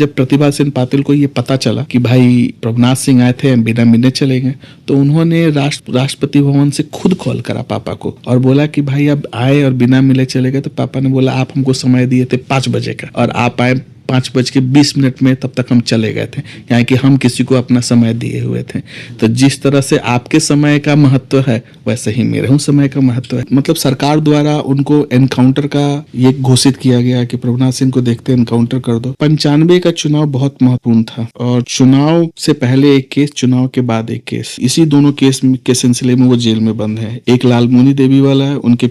जब प्रतिभा सिंह पाटिल को ये पता चला कि भाई प्रभुनाथ सिंह आए थे, बिना मिले चले गए, तो उन्होंने राष्ट्रपति भवन से खुद कॉल करा पापा को और बोला कि भाई अब आए और बिना मिले चले गए। तो पापा ने बोला आप हमको समय दिए थे 5 बजे का और आप आए 5:20 में, तब तक हम चले गए थे, यानी कि हम किसी को अपना समय दिए हुए थे। तो जिस तरह से आपके समय का महत्व है वैसे ही मेरे समय का महत्व है। मतलब सरकार द्वारा उनको एनकाउंटर का ये घोषित किया गया कि प्रभुनाथ सिंह को देखते एनकाउंटर कर दो। 95 का चुनाव बहुत महत्वपूर्ण था और चुनाव से पहले एक केस, चुनाव के बाद एक केस, इसी दोनों केस के सिलसिले में वो जेल में बंद है। एक लालमुनी देवी वाला है, उनके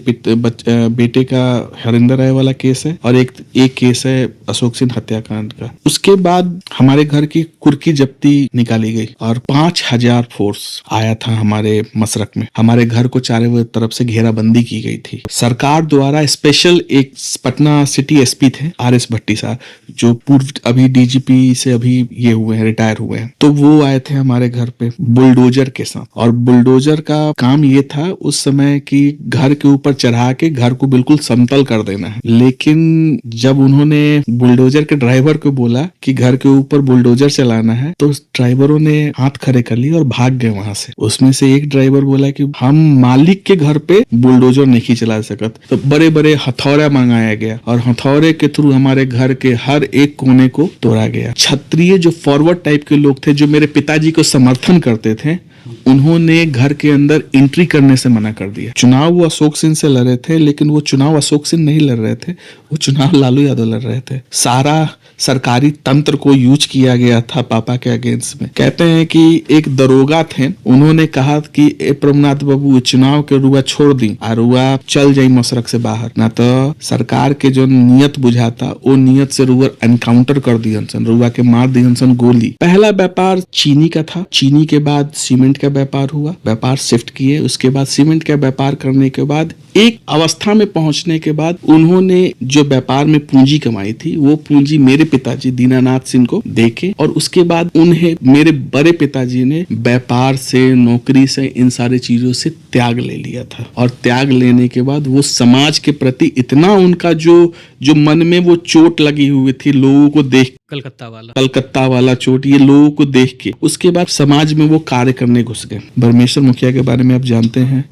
बेटे का हरिंदर राय वाला केस है, और एक केस है अशोक सिंह हत्याकांड का। उसके बाद हमारे घर की कुर्की जब्ती निकाली गई और 5000 फोर्स आया था हमारे मसरक में। हमारे घर को चारों तरफ से घेराबंदी की गई थी। सरकार द्वारा स्पेशल एक पटना सिटी एसपी थे RS भट्टी साहब, जो पूर्व अभी DGP से अभी ये हुए हैं, रिटायर हुए हैं, तो वो आए थे हमारे घर पे बुलडोजर के साथ। और बुलडोजर का काम ये था उस समय कि घर के ऊपर चढ़ा के घर को बिल्कुल समतल कर देना है। लेकिन जब उन्होंने बुलडोजर के ड्राइवर को बोला कि घर के ऊपर बुलडोजर चलाना है, तो ड्राइवरों ने हाथ खड़े कर लिए और भाग गए वहां से। उसमें से एक ड्राइवर बोला कि हम मालिक के घर पे बुलडोजर नहीं चला सकत। तो बड़े बड़े हथौड़ा मंगाया गया और हथौड़े के थ्रू हमारे घर के हर एक कोने को तोड़ा गया। क्षत्रिय जो फॉरवर्ड टाइप के लोग थे, जो मेरे पिताजी को समर्थन करते थे, उन्होंने घर के अंदर एंट्री करने से मना कर दिया। चुनाव वो अशोक सिंह से लड़ रहे थे, लेकिन वो चुनाव अशोक सिंह नहीं लड़ रहे थे, वो चुनाव लालू यादव लड़ रहे थे। सारा सरकारी तंत्र को यूज किया गया था पापा के अगेंस्ट में। कहते हैं कि एक दरोगा थे, उन्होंने कहा कि ए प्रभुनाथ बाबू चुनाव के रुआ छोड़ दी और रुआ चल जाई मसरक से बाहर, ना तो सरकार के जो नियत बुझाता वो नियत से रुआ एनकाउंटर कर दियन सन, रुआ के मार दियन सन गोली। पहला व्यापार चीनी का था, चीनी के बाद सीमेंट का व्यापार हुआ, व्यापार शिफ्ट किए। उसके बाद सीमेंट का व्यापार करने के बाद एक अवस्था में पहुंचने के बाद उन्होंने जो व्यापार में पूंजी कमाई थी, वो पूंजी मेरे पिताजी दीनानाथ सिंह को देके, और उसके बाद उन्हें मेरे बड़े पिताजी ने व्यापार से, नौकरी से, इन सारी चीजों से त्याग ले लिया था। और त्याग लेने के बाद वो समाज के प्रति इतना उनका जो मन में वो चोट लगी हुई थी, लोगों को देख, कलकत्ता वाला चोट, ये लोगों को देख के, उसके बाद समाज में वो कार्य करने घुस गए। ब्रह्मेश्वर मुखिया के बारे में आप जानते हैं,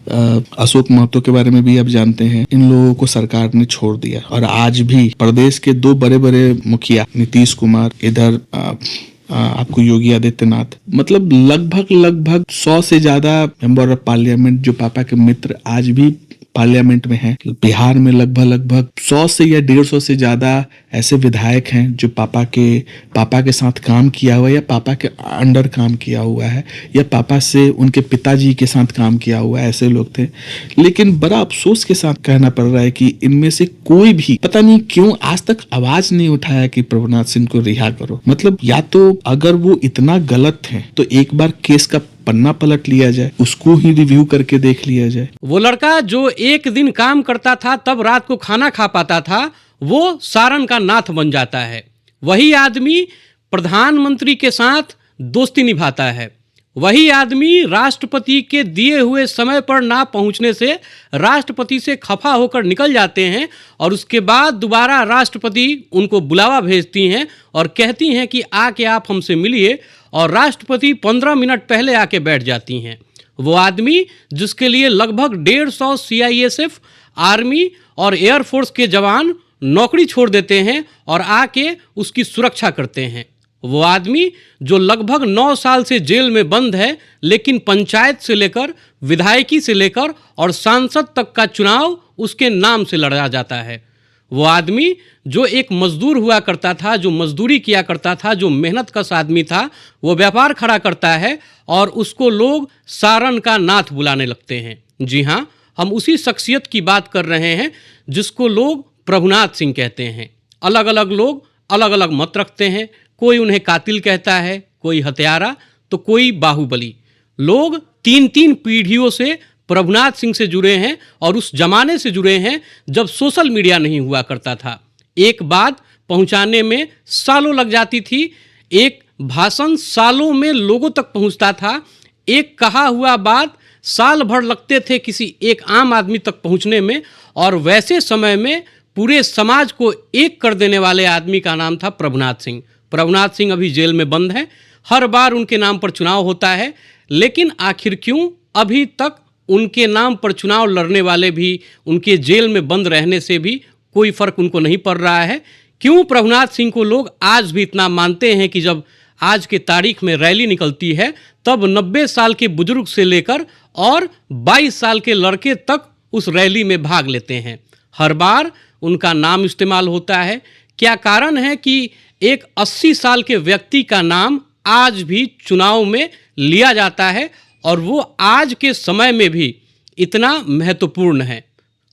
अशोक महतो के बारे में भी आप जानते हैं। इन लोगों को सरकार ने छोड़ दिया और आज भी प्रदेश के 2 बड़े बड़े मुखिया, नीतीश कुमार, इधर आपको योगी आदित्यनाथ, मतलब लगभग 100 से ज्यादा मेंबर ऑफ पार्लियामेंट जो पापा के मित्र आज भी पार्लियामेंट में हैं। बिहार में लगभग 100 से या 150 से ज्यादा ऐसे विधायक हैं जो पापा के साथ काम किया हुआ है, या पापा के अंडर काम किया हुआ है, या पापा से उनके पिताजी के साथ काम किया हुआ है, ऐसे लोग थे। लेकिन बड़ा अफसोस के साथ कहना पड़ रहा है कि इनमें से कोई भी पता नहीं क्यों आज तक आवाज नहीं उठाया कि प्रभुनाथ सिंह को रिहा करो। मतलब या तो अगर वो इतना गलत है तो एक बार केस का पन्ना पलट लिया जाए, उसको ही रिव्यू करके देख लिया जाए। वो लड़का जो एक दिन काम करता था तब रात को खाना खा पाता था, वो सारण का नाथ बन जाता है। वही आदमी प्रधानमंत्री के साथ दोस्ती निभाता है। वही आदमी राष्ट्रपति के दिए हुए समय पर ना पहुंचने से राष्ट्रपति से खफा होकर निकल जाते हैं, और उसके बाद दोबारा राष्ट्रपति उनको बुलावा भेजती हैं और कहती हैं कि आके आप हमसे मिलिए, और राष्ट्रपति 15 मिनट पहले आके बैठ जाती हैं। वो आदमी जिसके लिए लगभग 150 CISF, आर्मी और एयरफोर्स के जवान नौकरी छोड़ देते हैं और आके उसकी सुरक्षा करते हैं। वो आदमी जो लगभग 9 साल से जेल में बंद है, लेकिन पंचायत से लेकर, विधायकी से लेकर और सांसद तक का चुनाव उसके नाम से लड़ा जाता है। वो आदमी जो एक मजदूर हुआ करता था, जो मजदूरी किया करता था, जो मेहनत कश आदमी था, वो व्यापार खड़ा करता है और उसको लोग सारण का नाथ बुलाने लगते हैं। जी हाँ, हम उसी शख्सियत की बात कर रहे हैं जिसको लोग प्रभुनाथ सिंह कहते हैं। अलग अलग लोग अलग अलग मत रखते हैं। कोई उन्हें कातिल कहता है, कोई हत्यारा, तो कोई बाहुबली। लोग 3-3 पीढ़ियों से प्रभुनाथ सिंह से जुड़े हैं और उस जमाने से जुड़े हैं जब सोशल मीडिया नहीं हुआ करता था। एक बात पहुंचाने में सालों लग जाती थी, एक भाषण सालों में लोगों तक पहुंचता था, एक कहा हुआ बात साल भर लगते थे किसी एक आम आदमी तक पहुंचने में। और वैसे समय में पूरे समाज को एक कर देने वाले आदमी का नाम था प्रभुनाथ सिंह। प्रभुनाथ सिंह अभी जेल में बंद हैं, हर बार उनके नाम पर चुनाव होता है, लेकिन आखिर क्यों अभी तक उनके नाम पर चुनाव लड़ने वाले भी, उनके जेल में बंद रहने से भी कोई फर्क उनको नहीं पड़ रहा है? क्यों प्रभुनाथ सिंह को लोग आज भी इतना मानते हैं कि जब आज के तारीख में रैली निकलती है तब 90 साल के बुजुर्ग से लेकर और 22 साल के लड़के तक उस रैली में भाग लेते हैं? हर बार उनका नाम इस्तेमाल होता है। क्या कारण है कि एक 80 साल के व्यक्ति का नाम आज भी चुनाव में लिया जाता है और वो आज के समय में भी इतना महत्वपूर्ण है?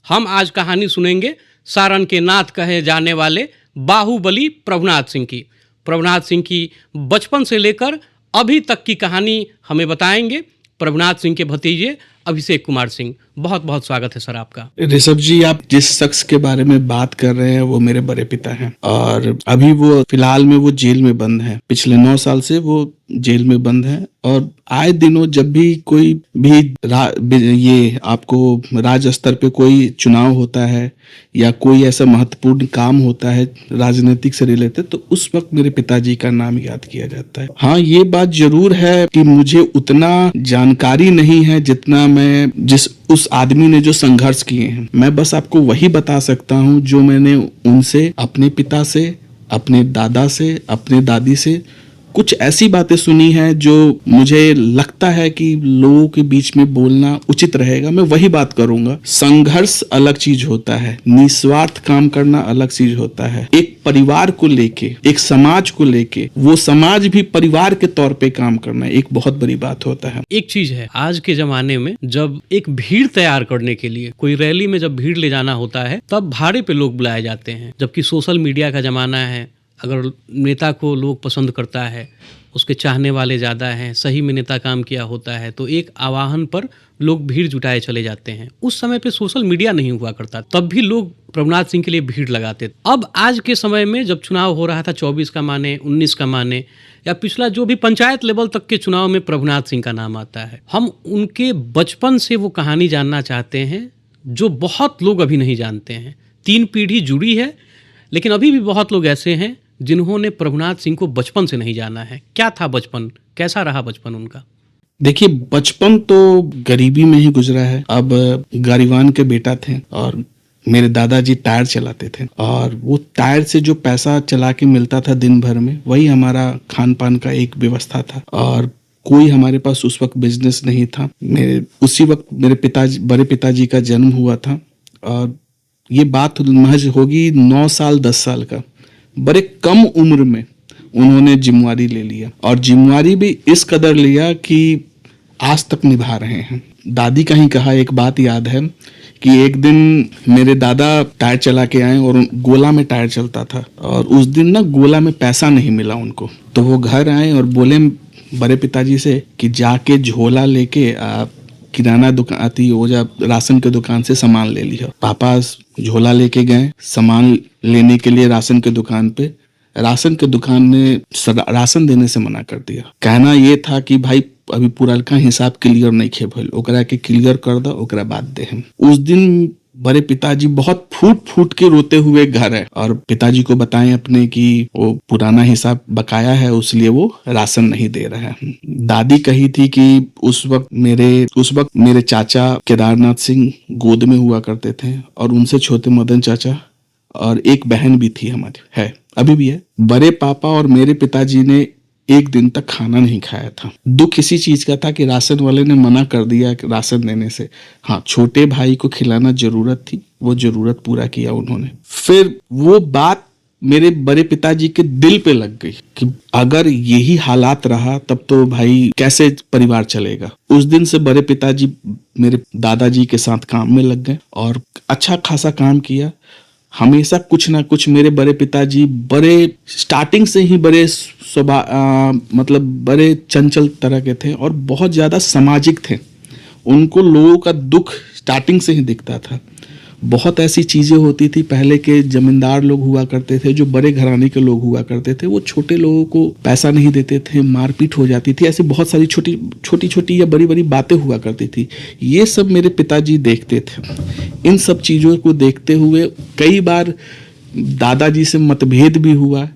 हम आज कहानी सुनेंगे सारण के नाथ कहे जाने वाले बाहुबली प्रभुनाथ सिंह की। प्रभुनाथ सिंह की बचपन से लेकर अभी तक की कहानी हमें बताएंगे प्रभुनाथ सिंह के भतीजे अभिषेक कुमार सिंह। बहुत बहुत स्वागत है सर आपका। ऋषभ जी, आप जिस शख्स के बारे में बात कर रहे हैं वो मेरे बड़े पिता हैं और अभी वो फिलहाल में वो जेल में बंद हैं। पिछले 9 साल से वो जेल में बंद हैं और आए दिनों जब भी कोई भी ये आपको राज्य स्तर पे कोई चुनाव होता है या कोई ऐसा महत्वपूर्ण काम होता है राजनीतिक से रिलेटेड, तो उस वक्त मेरे पिताजी का नाम याद किया जाता है। हाँ, ये बात जरूर है कि मुझे उतना जानकारी नहीं है जितना मैं उस आदमी ने जो संघर्ष किए हैं। मैं बस आपको वही बता सकता हूँ जो मैंने उनसे, अपने पिता से, अपने दादा से, अपने दादी से कुछ ऐसी बातें सुनी हैं जो मुझे लगता है कि लोगों के बीच में बोलना उचित रहेगा। मैं वही बात करूंगा। संघर्ष अलग चीज होता है, निस्वार्थ काम करना अलग चीज होता है। एक परिवार को लेके, एक समाज को लेके, वो समाज भी परिवार के तौर पे काम करना एक बहुत बड़ी बात होता है। एक चीज है, आज के जमाने में जब एक भीड़ तैयार करने के लिए, कोई रैली में जब भीड़ ले जाना होता है तब भाड़े पे लोग बुलाए जाते हैं, जबकि सोशल मीडिया का जमाना है। अगर नेता को लोग पसंद करता है, उसके चाहने वाले ज़्यादा हैं, सही में नेता काम किया होता है, तो एक आवाहन पर लोग भीड़ जुटाए चले जाते हैं। उस समय पे सोशल मीडिया नहीं हुआ करता, तब भी लोग प्रभुनाथ सिंह के लिए भीड़ लगाते। अब आज के समय में जब चुनाव हो रहा था, 24 का माने, 19 का माने, या पिछला जो भी पंचायत लेवल तक के चुनाव में प्रभुनाथ सिंह का नाम आता है। हम उनके बचपन से वो कहानी जानना चाहते हैं जो बहुत लोग अभी नहीं जानते हैं। 3 पीढ़ी जुड़ी है, लेकिन अभी भी बहुत लोग ऐसे हैं जिन्होंने प्रभुनाथ सिंह को बचपन से नहीं जाना है। क्या था बचपन, कैसा रहा बचपन उनका? देखिए, बचपन तो गरीबी में ही गुजरा है। अब गरीबान के बेटा थे और मेरे दादाजी टायर चलाते थे और वो टायर से जो पैसा चला के मिलता था दिन भर में, वही हमारा खान पान का एक व्यवस्था था। और कोई हमारे पास उस वक्त बिजनेस नहीं था। उसी वक्त मेरे बड़े पिताजी का जन्म हुआ था और ये बात महज होगी 9 साल 10 साल का। बड़े कम उम्र में उन्होंने जिम्मेवारी ले लिया और जिम्मेवारी भी इस कदर लिया कि आज तक निभा रहे हैं। दादी का ही कहा एक बात याद है कि एक दिन मेरे दादा टायर चला के आए और गोला में टायर चलता था और उस दिन ना गोला में पैसा नहीं मिला उनको, तो वो घर आए और बोले बड़े पिताजी से कि जाके झोला लेके आप किराना दुकान आती हो जा, राशन के दुकान से सामान ले लिया। पापा झोला लेके गए सामान लेने के लिए राशन के दुकान पे। राशन के दुकान ने राशन देने से मना कर दिया। कहना ये था कि भाई अभी पूरा का हिसाब क्लियर नहीं खे भइल, ओकरा के क्लियर कर दो, ओकरा बाद दे हम। उस दिन बड़े पिताजी बहुत फूट फूट के रोते हुए घर है और पिताजी को बताएं अपने कि वो पुराना हिसाब बकाया है, इसलिए वो राशन नहीं दे रहा है। दादी कही थी कि उस वक्त मेरे चाचा केदारनाथ सिंह गोद में हुआ करते थे और उनसे छोटे मदन चाचा और एक बहन भी थी हमारी, है अभी भी है। बड़े पापा और मेरे पिताजी ने एक दिन तक खाना नहीं खाया था। दुख इसी चीज का था कि राशन वाले ने मना कर दिया राशन देने से। हाँ, छोटे भाई को खिलाना जरूरत थी, वो जरूरत पूरा किया उन्होंने। फिर वो बात मेरे बड़े पिताजी के दिल पे लग गई कि अगर यही हालात रहा तब तो भाई कैसे परिवार चलेगा। उस दिन से बड़े पिताजी मेरे दादाजी के साथ काम में लग गए और अच्छा खासा काम किया। हमेशा कुछ ना कुछ मेरे बड़े पिताजी बड़े स्टार्टिंग से ही बड़े मतलब बड़े चंचल तरह के थे और बहुत ज़्यादा सामाजिक थे। उनको लोगों का दुख स्टार्टिंग से ही दिखता था। बहुत ऐसी चीज़ें होती थी, पहले के जमींदार लोग हुआ करते थे, जो बड़े घराने के लोग हुआ करते थे, वो छोटे लोगों को पैसा नहीं देते थे, मारपीट हो जाती थी। ऐसी बहुत सारी छोटी छोटी या बड़ी बड़ी बातें हुआ करती थी। ये सब मेरे पिताजी देखते थे। इन सब चीज़ों को देखते हुए कई बार दादाजी से मतभेद भी हुआ,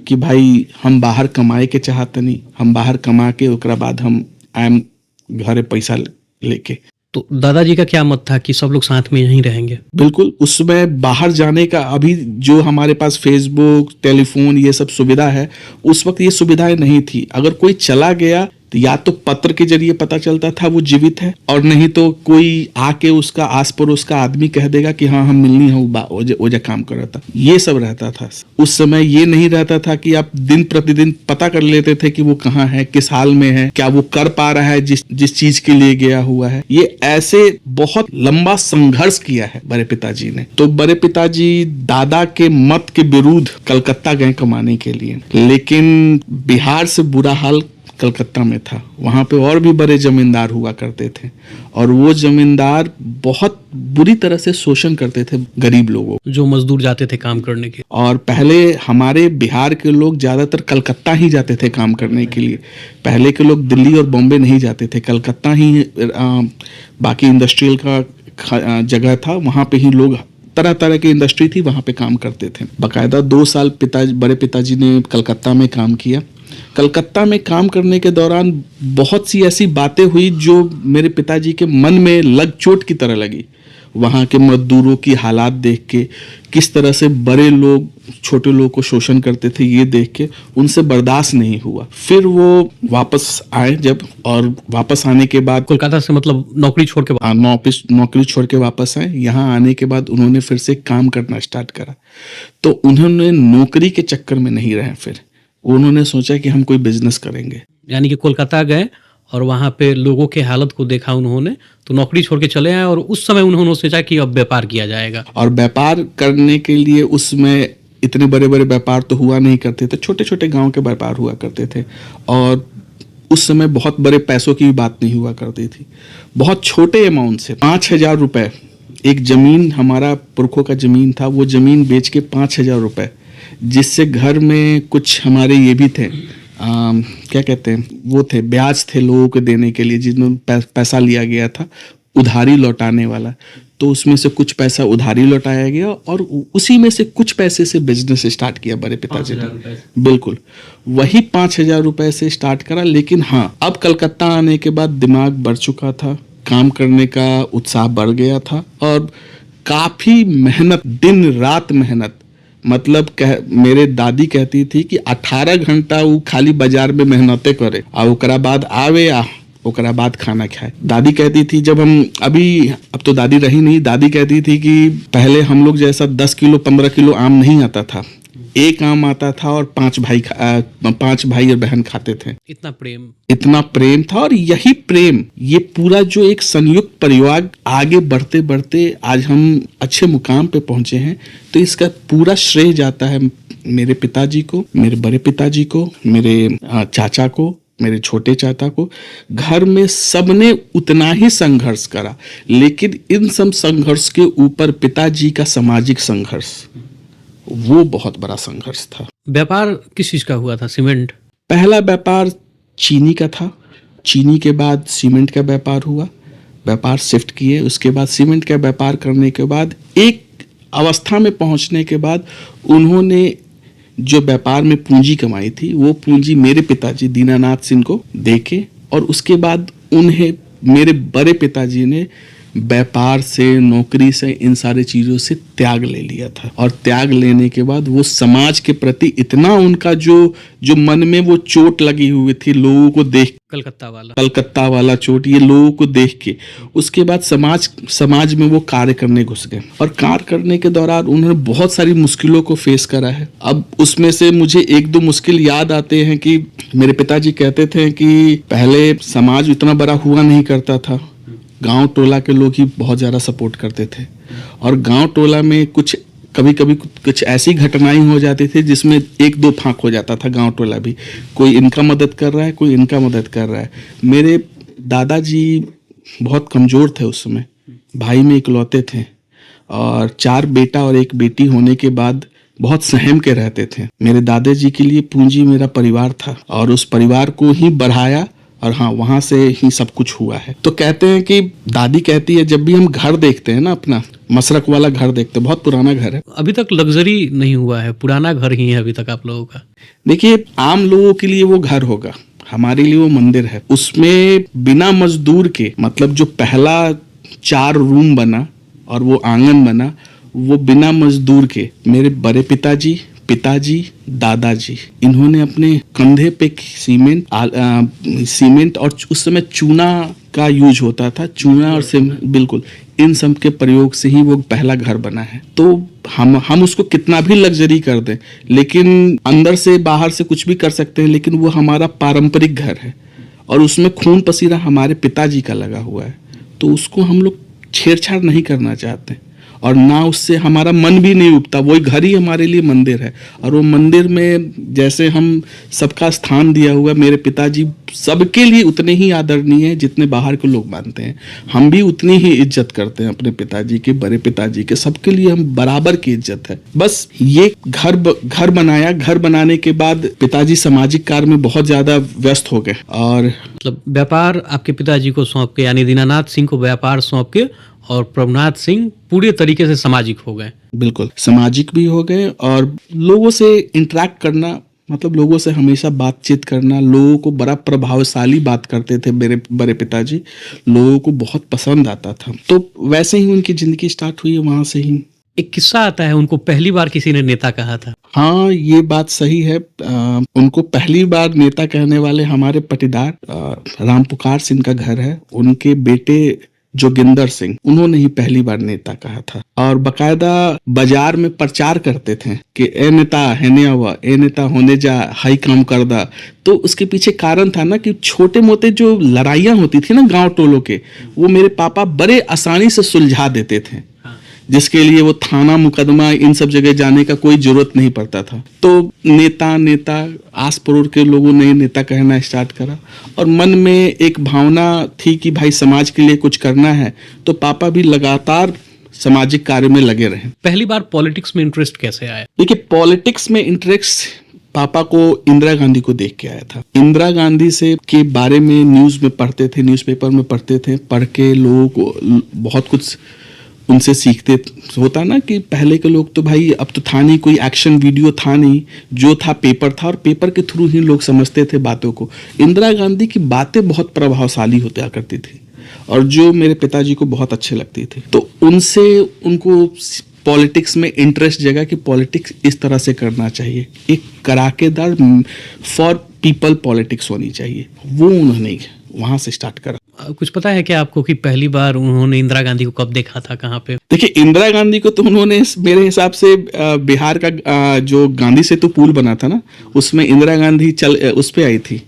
कि भाई हम बाहर कमाए के चाहते नहीं, हम बाहर कमा के ओकरा बाद हम आएम घरे पैसा लेके। तो दादाजी का क्या मत था कि सब लोग साथ में यहीं रहेंगे? बिल्कुल, उस समय बाहर जाने का, अभी जो हमारे पास फेसबुक, टेलीफोन, ये सब सुविधा है, उस वक्त ये सुविधाएं नहीं थी। अगर कोई चला गया तो या तो पत्र के जरिए पता चलता था वो जीवित है, और नहीं तो कोई आके उसका आस पड़ोस का आदमी कह देगा कि हाँ हम मिलनी है, ओजा काम कर रहा था। ये सब रहता था। उस समय ये नहीं रहता था कि आप दिन प्रतिदिन पता कर लेते थे कि वो कहाँ है, किस हाल में है, क्या वो कर पा रहा है जिस चीज के लिए गया हुआ है। ये ऐसे बहुत लंबा संघर्ष किया है बड़े पिताजी ने। तो बड़े पिताजी दादा के मत के विरुद्ध कलकत्ता गए कमाने के लिए, लेकिन बिहार से बुरा हाल कलकत्ता में था। वहाँ पे और भी बड़े जमींदार हुआ करते थे, और वो जमींदार बहुत बुरी तरह से शोषण करते थे गरीब लोगों, जो मजदूर जाते थे काम करने के। और पहले हमारे बिहार के लोग ज़्यादातर कलकत्ता ही जाते थे काम करने के लिए। पहले के लोग दिल्ली और बॉम्बे नहीं जाते थे, कलकत्ता ही बाकी इंडस्ट्रियल का जगह था, वहाँ पे ही लोग, तरह तरह की इंडस्ट्री थी, वहाँ पे काम करते थे। बाकायदा 2 साल बड़े पिताजी ने कलकत्ता में काम किया। कलकत्ता में काम करने के दौरान बहुत सी ऐसी बातें हुई जो मेरे पिताजी के मन में चोट की तरह लगी। वहाँ के मजदूरों की हालात देख के, किस तरह से बड़े लोग छोटे लोगों को शोषण करते थे, ये देख के उनसे बर्दाश्त नहीं हुआ। फिर वो वापस आए जब, और वापस आने के बाद कोलकाता से, मतलब नौकरी छोड़ के? नौकरी छोड़ के वापस आए। यहाँ आने के बाद उन्होंने फिर से काम करना स्टार्ट करा। तो उन्होंने नौकरी के चक्कर में नहीं रहे, फिर उन्होंने सोचा कि हम कोई बिजनेस करेंगे। यानी कि कोलकाता गए और वहाँ पे लोगों के हालत को देखा उन्होंने, तो नौकरी छोड़ के चले आए, और उस समय उन्होंने सोचा कि अब व्यापार किया जाएगा। और व्यापार करने के लिए उसमें इतने बड़े बड़े व्यापार तो हुआ नहीं करते थे, छोटे छोटे गांव के व्यापार हुआ करते थे, और उस समय बहुत बड़े पैसों की भी बात नहीं हुआ करती थी। बहुत छोटे अमाउंट से 5,000 रुपये, एक ज़मीन, हमारा पुरखों का ज़मीन था, वो ज़मीन बेच के 5,000 रुपये, जिससे घर में कुछ हमारे ये भी थे, क्या कहते हैं, वो थे ब्याज थे लोगों को देने के लिए, जिन्होंने पैसा लिया गया था उधारी लौटाने वाला, तो उसमें से कुछ पैसा उधारी लौटाया गया, और उसी में से कुछ पैसे से बिजनेस स्टार्ट किया बड़े पिताजी ने। बिल्कुल वही 5,000 रुपये से स्टार्ट करा। लेकिन हाँ, अब कलकत्ता आने के बाद दिमाग बढ़ चुका था, काम करने का उत्साह बढ़ गया था, और काफ़ी मेहनत, दिन रात मेहनत, मतलब मेरे दादी कहती थी कि 18 घंटा वो खाली बाजार में मेहनतें करे, और ओकरा बाद आवे, ओकरा बाद खाना खाए। दादी कहती थी, जब हम अब तो दादी रही नहीं, दादी कहती थी कि पहले हम लोग जैसा 10 किलो 15 किलो आम नहीं आता था, एक आम आता था और 5 भाई और बहन खाते थे। इतना प्रेम था। और यही प्रेम, ये पूरा जो एक संयुक्त परिवार आगे बढ़ते बढ़ते आज हम अच्छे मुकाम पे पहुंचे हैं, तो इसका पूरा श्रेय जाता है मेरे पिताजी को, मेरे बड़े पिताजी को, मेरे चाचा को, मेरे छोटे चाचा को। घर में सबने उतना ही संघर्ष करा, लेकिन इन सब संघर्ष के ऊपर पिताजी का सामाजिक संघर्ष, वो बहुत बड़ा संघर्ष था। व्यापार किस चीज का हुआ था? सीमेंट? पहला व्यापार चीनी का था, चीनी के बाद सीमेंट का व्यापार हुआ, व्यापार शिफ्ट किए, उसके बाद सीमेंट का व्यापार करने के बाद एक अवस्था में पहुंचने के बाद उन्होंने जो व्यापार में पूंजी कमाई थी, वो पूंजी मेरे पिताजी दीनानाथ सिंह को देके, और उसके बाद उन्हें मेरे बड़े पिताजी ने व्यापार से, नौकरी से, इन सारी चीज़ों से त्याग ले लिया था। और त्याग लेने के बाद वो समाज के प्रति इतना उनका जो मन में वो चोट लगी हुई थी लोगों को देख, कलकत्ता वाला चोट, ये लोगों को देख के, उसके बाद समाज में वो कार्य करने घुस गए। और कार्य करने के दौरान उन्होंने बहुत सारी मुश्किलों को फेस करा है। अब उसमें से मुझे 1-2 मुश्किल याद आते हैं कि मेरे पिताजी कहते थे कि पहले समाज इतना बड़ा हुआ नहीं करता था, गांव टोला के लोग ही बहुत ज़्यादा सपोर्ट करते थे, और गांव टोला में कभी कभी कुछ ऐसी घटनाएं हो जाती थी जिसमें 1-2 फांक हो जाता था गांव टोला भी, कोई इनका मदद कर रहा है, कोई इनका मदद कर रहा है। मेरे दादाजी बहुत कमज़ोर थे उस समय, भाई में इकलौते थे, और 4 बेटा और 1 बेटी होने के बाद बहुत सहम के रहते थे। मेरे दादाजी के लिए पूंजी मेरा परिवार था, और उस परिवार को ही बढ़ाया और हाँ, वहां से ही सब कुछ हुआ है। तो कहते हैं कि दादी कहती है, जब भी हम घर देखते हैं ना, अपना मसरक वाला घर देखते हैं, बहुत पुराना घर है, अभी तक लग्जरी नहीं हुआ है, पुराना घर ही है अभी तक आप लोगों का। देखिए आम लोगों के लिए वो घर होगा, हमारे लिए वो मंदिर है। उसमें बिना मजदूर के, मतलब जो पहला 4 रूम बना और वो आंगन बना, वो बिना मजदूर के मेरे बड़े पिताजी, दादाजी, इन्होंने अपने कंधे पे सीमेंट और उस समय चूना का यूज होता था, चूना और सीमेंट, बिल्कुल इन सब के प्रयोग से ही वो पहला घर बना है। तो हम उसको कितना भी लग्जरी कर दें, लेकिन अंदर से बाहर से कुछ भी कर सकते हैं, लेकिन वो हमारा पारंपरिक घर है और उसमें खून पसीना हमारे पिताजी का लगा हुआ है। तो उसको हम लोग छेड़छाड़ नहीं करना चाहते और ना उससे हमारा मन भी नहीं उबता। वही घर ही हमारे लिए मंदिर है और वो मंदिर में जैसे हम सबका स्थान दिया हुआ, मेरे पिताजी सबके लिए उतने ही आदरणीय हैं जितने बाहर के लोग मानते हैं। हम भी उतनी ही इज्जत करते हैं अपने पिताजी के, बड़े पिताजी के, सबके लिए हम बराबर की इज्जत है। बस ये घर बनाया, घर बनाने के बाद पिताजी सामाजिक कार्य में बहुत ज्यादा व्यस्त हो गए और मतलब व्यापार आपके पिताजी को सौंप के, यानी दीनानाथ सिंह को व्यापार सौंप के, और प्रभुनाथ सिंह पूरे तरीके से सामाजिक हो गए। बिल्कुल सामाजिक भी हो गए और लोगों से इंटरेक्ट करना, मतलब लोगों से हमेशा बातचीत करना, लोगों को बड़ा प्रभावशाली बात करते थे मेरे बड़े पिताजी, लोगों को बहुत पसंद आता था। तो वैसे ही उनकी जिंदगी स्टार्ट हुई, वहां से ही। एक किस्सा आता है, उनको पहली बार किसी ने नेता कहा था। हाँ, ये बात सही है। उनको पहली बार नेता कहने वाले हमारे पटीदार राम पुकार सिंह का घर है, उनके बेटे जोगिंदर सिंह, उन्होंने ही पहली बार नेता कहा था और बकायदा बाजार में प्रचार करते थे कि ए नेता है हुआ, ए नेता होने जा, हाई काम कर दा। तो उसके पीछे कारण था ना कि छोटे मोटे जो लड़ाइयाँ होती थी ना गांव टोलों के, वो मेरे पापा बड़े आसानी से सुलझा देते थे, जिसके लिए वो थाना मुकदमा इन सब जगह जाने का कोई जरूरत नहीं पड़ता था। तो नेता आस पड़ोस के लोगों ने नेता कहना स्टार्ट करा और मन में एक भावना थी कि भाई समाज के लिए कुछ करना है, तो पापा भी लगातार सामाजिक कार्य में लगे रहे। पहली बार पॉलिटिक्स में इंटरेस्ट कैसे आया? देखिए, पॉलिटिक्स में इंटरेस्ट पापा को इंदिरा गांधी को देख के आया था। इंदिरा गांधी से के बारे में न्यूज में पढ़ते थे, न्यूज़पेपर में पढ़ते थे, पढ़ के लोगों को बहुत कुछ उनसे सीखते। होता ना कि पहले के लोग तो भाई, अब तो था नहीं, कोई एक्शन वीडियो था नहीं, जो था पेपर था और पेपर के थ्रू ही लोग समझते थे बातों को। इंदिरा गांधी की बातें बहुत प्रभावशाली होता करती थी और जो मेरे पिताजी को बहुत अच्छे लगती थी, तो उनसे उनको पॉलिटिक्स में इंटरेस्ट जगा कि पॉलिटिक्स इस तरह से करना चाहिए, एक कराकेदार फॉर पीपल पॉलिटिक्स होनी चाहिए। वो उन्होंने वहां से स्टार्ट करा। कुछ पता है क्या आपको कि पहली बार उन्होंने इंदिरा गांधी को कब देखा था, कहाँ पे? देखिए, इंदिरा गांधी को तो उन्होंने मेरे हिसाब से बिहार का जो गांधी सेतु पुल बना था ना, उसमें इंदिरा गांधी उस पे आई थी,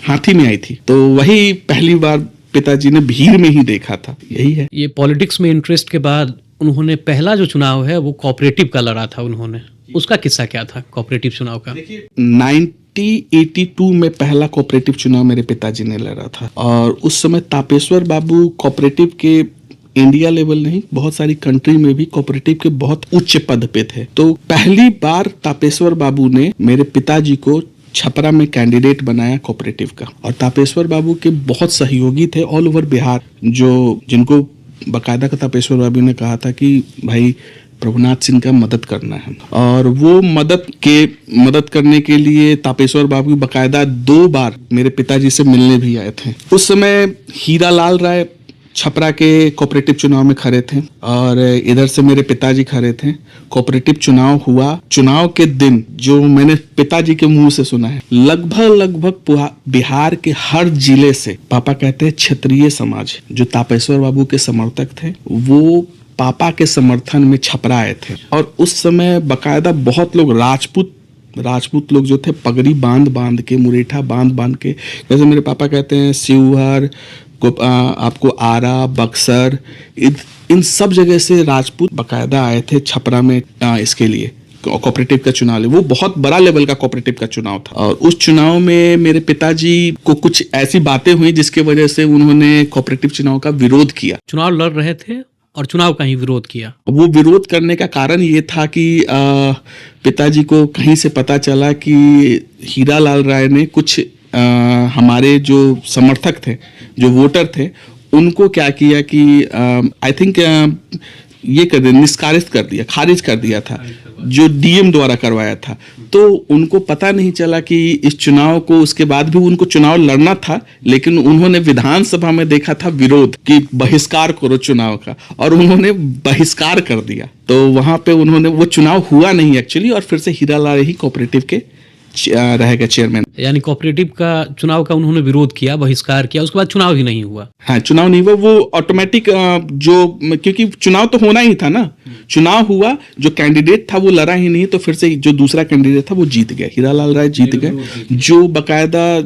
हाथी में आई थी, तो वही पहली बार पिताजी ने भीड़ में ही देखा था। यही है। ये पॉलिटिक्स में इंटरेस्ट के बाद उन्होंने पहला जो चुनाव है वो कोऑपरेटिव का लड़ा था उन्होंने, उसका किस्सा क्या था कोऑपरेटिव चुनाव का? 1982 में पहला कोऑपरेटिव चुनाव मेरे पिताजी ने लड़ा था और उस समय तापेश्वर बाबू कोऑपरेटिव के इंडिया लेवल नहीं, बहुत सारी कंट्री में भी कोऑपरेटिव के बहुत उच्च पद पे थे। तो पहली बार तापेश्वर बाबू ने मेरे पिताजी को छपरा में कैंडिडेट बनाया कोऑपरेटिव का और तापेश्वर बाबू के बहुत सहयोगी थे ऑल ओवर बिहार, जो जिनको बकायदा का तापेश्वर बाबू ने कहा था कि भाई प्रभुनाथ सिंह का मदद करना है और वो मदद करने के लिए तापेश्वर बाबू बकायदा 2 बार मेरे पिताजी से मिलने भी आए थे। उस समय हीरा लाल राय छपरा के कोऑपरेटिव चुनाव में खड़े थे और इधर से मेरे पिताजी खड़े थे। कोऑपरेटिव चुनाव हुआ, चुनाव के दिन जो मैंने पिताजी के मुंह से सुना है, लगभग बिहार के हर जिले से, पापा कहते हैं क्षेत्रीय समाज जो तापेश्वर बाबू के समर्थक थे, वो पापा के समर्थन में छपरा आए थे और उस समय बकायदा बहुत लोग राजपूत लोग जो थे पगड़ी बांध के, मुरेठा बांध के, जैसे मेरे पापा कहते हैं शिवहर आपको आरा, बक्सर, इन सब जगह से राजपूत बकायदा आए थे छपरा में इसके लिए कोऑपरेटिव का चुनाव ले। वो बहुत बड़ा लेवल का कोऑपरेटिव का चुनाव था और उस चुनाव में मेरे पिताजी को कुछ ऐसी बातें हुई जिसके वजह से उन्होंने कोऑपरेटिव चुनाव का विरोध किया। चुनाव लड़ रहे थे और चुनाव का ही विरोध किया। वो विरोध करने का कारण ये था कि पिताजी को कहीं से पता चला कि हीरा लाल राय ने कुछ हमारे जो समर्थक थे, जो वोटर थे, उनको क्या किया कि आई थिंक ये कर दिया, निष्कासित कर दिया, खारिज कर दिया था, जो डीएम द्वारा करवाया था। तो उनको पता नहीं चला कि इस चुनाव को, उसके बाद भी उनको चुनाव लड़ना था, लेकिन उन्होंने विधानसभा में देखा था विरोध कि बहिष्कार करो चुनाव का, और उन्होंने बहिष्कार कर दिया। तो वहां पे उन्होंने, वो चुनाव हुआ नहीं एक्चुअली, और फिर से हीरालाल ही कोऑपरेटिव के रहेगा चेयरमैन। यानी कोऑपरेटिव का चुनाव का उन्होंने विरोध किया, बहिष्कार किया, उसके बाद चुनाव ही नहीं हुआ। हाँ, चुनाव नहीं हुआ, वो ऑटोमेटिक क्योंकि चुनाव तो होना ही था ना, चुनाव हुआ, जो कैंडिडेट था वो लड़ा ही नहीं, तो फिर से जो दूसरा कैंडिडेट था वो जीत गया, हीरालाल राय जीत गए, जो बकायदा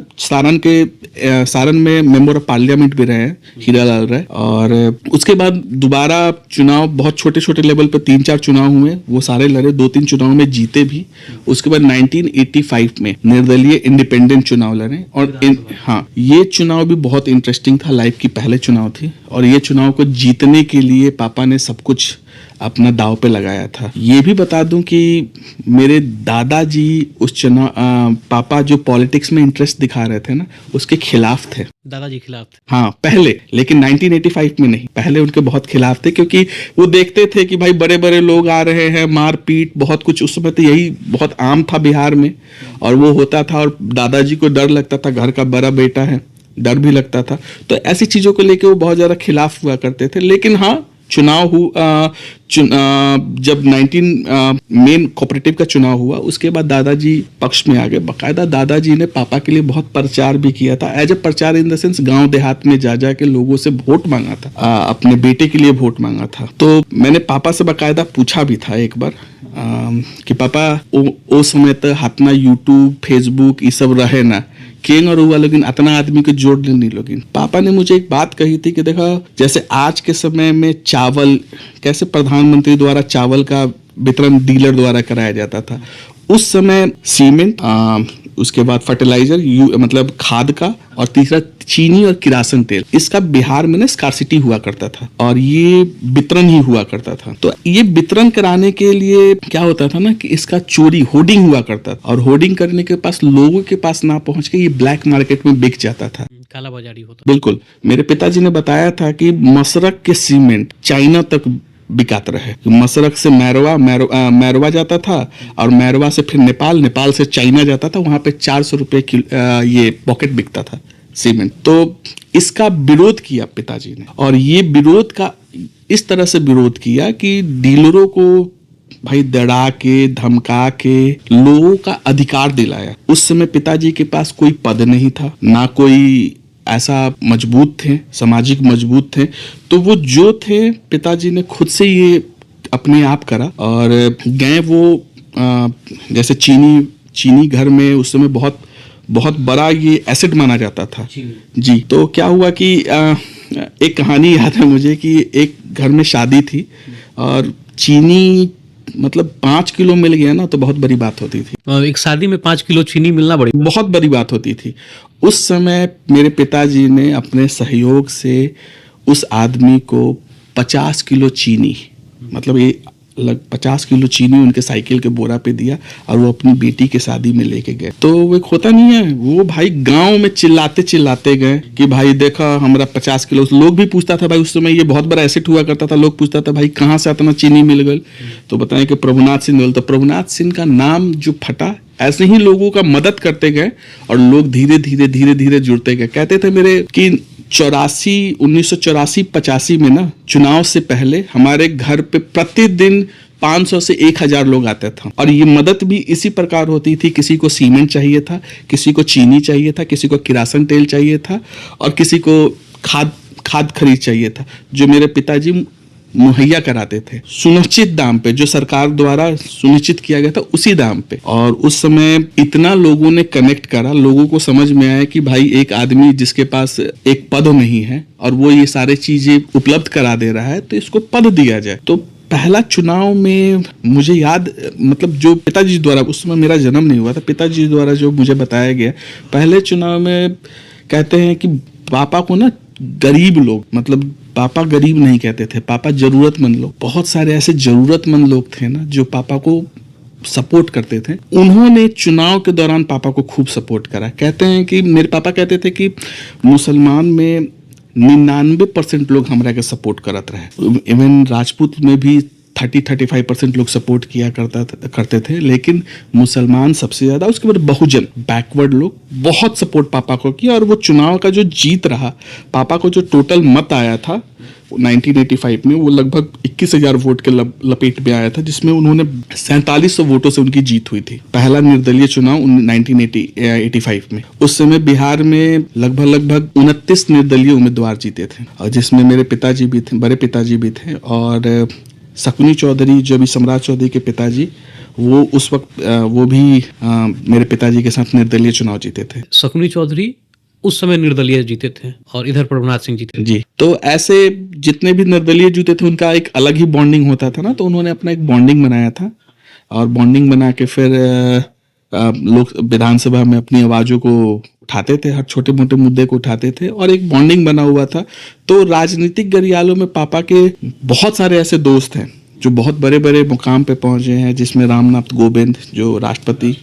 सारण में मेंबर ऑफ पार्लियामेंट भी रहे हैं हीरालाल राय। और उसके बाद दोबारा चुनाव बहुत छोटे छोटे लेवल पे 3-4 चुनाव हुए, वो सारे लड़े, 2-3 चुनाव में जीते भी। उसके बाद 1985 में निर्दलीय इंडिपेंडेंट चुनाव लड़े, और हाँ, ये चुनाव भी बहुत इंटरेस्टिंग था, लाइफ की पहले चुनाव थी, और ये चुनाव को जीतने के लिए पापा ने सब कुछ अपना दांव पे लगाया था। ये भी बता दूं कि मेरे दादाजी उस चुनाव, पापा जो पॉलिटिक्स में इंटरेस्ट दिखा रहे थे ना, उसके खिलाफ थे। दादाजी खिलाफ थे? हाँ, पहले, लेकिन 1985 में नहीं, पहले उनके बहुत खिलाफ थे, क्योंकि वो देखते थे कि भाई बड़े बड़े लोग आ रहे हैं, मारपीट बहुत कुछ, उस समय तो यही बहुत आम था बिहार में, और वो होता था, और दादाजी को डर लगता था, घर का बड़ा बेटा है, डर भी लगता था, तो ऐसी चीजों को लेके वो बहुत ज्यादा खिलाफ हुआ करते थे। लेकिन हाँ, चुनाव जब मेन कोऑपरेटिव का चुनाव हुआ, उसके बाद दादाजी पक्ष में आ गए। बाकायदा दादाजी ने पापा के लिए बहुत प्रचार भी किया था, एज ए प्रचार इन द सेंस, गांव देहात में जा जा के लोगों से वोट मांगा था, अपने बेटे के लिए वोट मांगा था। तो मैंने पापा से बाकायदा पूछा भी था एक बार कि पापा, ओ समय तो हाथ ना यूट्यूब, फेसबुक ये सब रहे ना, केंग और हुआ, लेकिन इतना आदमी को जोड़ नहीं लोगिन। पापा ने मुझे एक बात कही थी कि देखो, जैसे आज के समय में चावल कैसे प्रधानमंत्री द्वारा चावल का वितरण डीलर द्वारा कराया जाता था, उस समय सीमेंट, उसके बाद फर्टिलाइजर, मतलब खाद का, और तीसरा चीनी और किरासन तेल, इसका बिहार में ना स्कार्सिटी हुआ करता था, और ये वितरण ही हुआ करता था। तो ये वितरण कराने के लिए क्या होता था ना कि इसका चोरी, होर्डिंग हुआ करता था, और होर्डिंग करने के पास लोगों के पास ना पहुंच के ये ब्लैक मार्केट में बिक जाता था, काला बाजारी होता। बिल्कुल। मेरे पिताजी ने बताया था कि मसरक के सीमेंट चाइना तक बिकात रहे, मसरक से मैरवा जाता था, और मैरवा से फिर नेपाल, नेपाल से चाइना जाता था, वहां पे 400 रुपए ये पॉकेट बिकता था सीमेंट। तो इसका विरोध किया पिताजी ने, और ये विरोध का इस तरह से विरोध किया कि डीलरों को भाई डरा के, धमका के लोगों का अधिकार दिलाया। उस समय पिताजी के पास कोई पद नहीं था, ना कोई ऐसा मजबूत थे, सामाजिक मजबूत थे, तो वो जो थे, पिताजी ने खुद से ये अपने आप करा, और गए वो जैसे चीनी घर में उस समय बहुत बहुत बड़ा ये एसेट माना जाता था जी। तो क्या हुआ कि एक कहानी याद है मुझे कि एक घर में शादी थी, और चीनी मतलब 5 किलो मिल गया ना तो बहुत बड़ी बात होती थी। एक शादी में 5 किलो चीनी मिलना बहुत बड़ी बात होती थी। उस समय मेरे पिताजी ने अपने सहयोग से उस आदमी को 50 किलो चीनी, मतलब ये 50 किलो चीनी उनके साइकिल के बोरा पे दिया, और वो अपनी बेटी के शादी में लेके गए। तो वो एक होता नहीं है, वो भाई गांव में चिल्लाते गए कि भाई देखा हमारा 50 किलो। लोग भी पूछता था, भाई उस समय ये बहुत बड़ा एसेट हुआ करता था, लोग पूछता था भाई कहाँ से इतना चीनी मिल गई, तो बताएं कि प्रभुनाथ सिंह मिल। तो प्रभुनाथ सिंह का नाम जो फटा, ऐसे ही लोगों का मदद करते गए, और लोग धीरे धीरे जुड़ते गए। कहते थे मेरे कि 1984-85 में ना, चुनाव से पहले हमारे घर पे प्रतिदिन 500 से 1000 लोग आते थे, और ये मदद भी इसी प्रकार होती थी। किसी को सीमेंट चाहिए था, किसी को चीनी चाहिए था, किसी को किरासन तेल चाहिए था, और किसी को खाद खरीद चाहिए था, जो मेरे पिताजी मुहैया कराते थे सुनिश्चित दाम पे, जो सरकार द्वारा सुनिश्चित किया गया था उसी दाम पे। और उस समय इतना लोगों ने कनेक्ट करा, लोगों को समझ में आया कि भाई एक आदमी जिसके पास एक पद नहीं है और वो ये सारे चीजें उपलब्ध करा दे रहा है, तो इसको पद दिया जाए। तो पहला चुनाव में मुझे याद, मतलब जो पिताजी द्वारा, उस समय मेरा जन्म नहीं हुआ था, पिताजी द्वारा जो मुझे बताया गया, पहले चुनाव में कहते हैं कि पापा को ना गरीब लोग, मतलब पापा गरीब नहीं कहते थे, पापा जरूरतमंद लोग, बहुत सारे ऐसे जरूरतमंद लोग थे ना जो पापा को सपोर्ट करते थे, उन्होंने चुनाव के दौरान पापा को खूब सपोर्ट करा। कहते हैं कि मेरे पापा कहते थे कि मुसलमान में 99% लोग हमरा के सपोर्ट करत रहे, इवन राजपूत में भी 30-35% लोग सपोर्ट किया करते थे, लेकिन मुसलमान सबसे ज़्यादा, उसके बाद बहुजन बैकवर्ड लोग बहुत सपोर्ट पापा को किया। और वो चुनाव का जो जीत रहा, पापा को जो टोटल मत आया था 1985 में, वो लगभग 21,000 वोट के लपेट में आया था, जिसमें उन्होंने 4700 वोटों से उनकी जीत हुई थी। पहला निर्दलीय चुनाव 1985 में। उस समय बिहार में लगभग 29 निर्दलीय उम्मीदवार जीते थे, और जिसमें मेरे पिताजी भी थे, बड़े पिताजी भी थे, और शकुनी चौधरी जो भी सम्राट चौधरी के पिताजी, वो उस वक्त वो भी मेरे पिताजी के साथ निर्दलीय चुनाव जीते थे। शकुनी चौधरी उस समय निर्दलीय जीते थे और इधर प्रभुनाथ सिंह जीते थे। जी। तो ऐसे जितने भी निर्दलीय जीते थे उनका एक अलग ही बॉन्डिंग होता था ना, तो उन्होंने अपना एक बॉन्डिंग बनाया था, और बॉन्डिंग बना के फिर लोग विधानसभा में अपनी आवाज़ों को उठाते थे, हर छोटे मोटे मुद्दे को उठाते थे, और एक बॉन्डिंग बना हुआ था। तो राजनीतिक गरियालों में पापा के बहुत सारे ऐसे दोस्त हैं जो बहुत बड़े बड़े मुकाम पे पहुंचे हैं, जिसमें रामनाथ कोविंद जो राष्ट्रपति,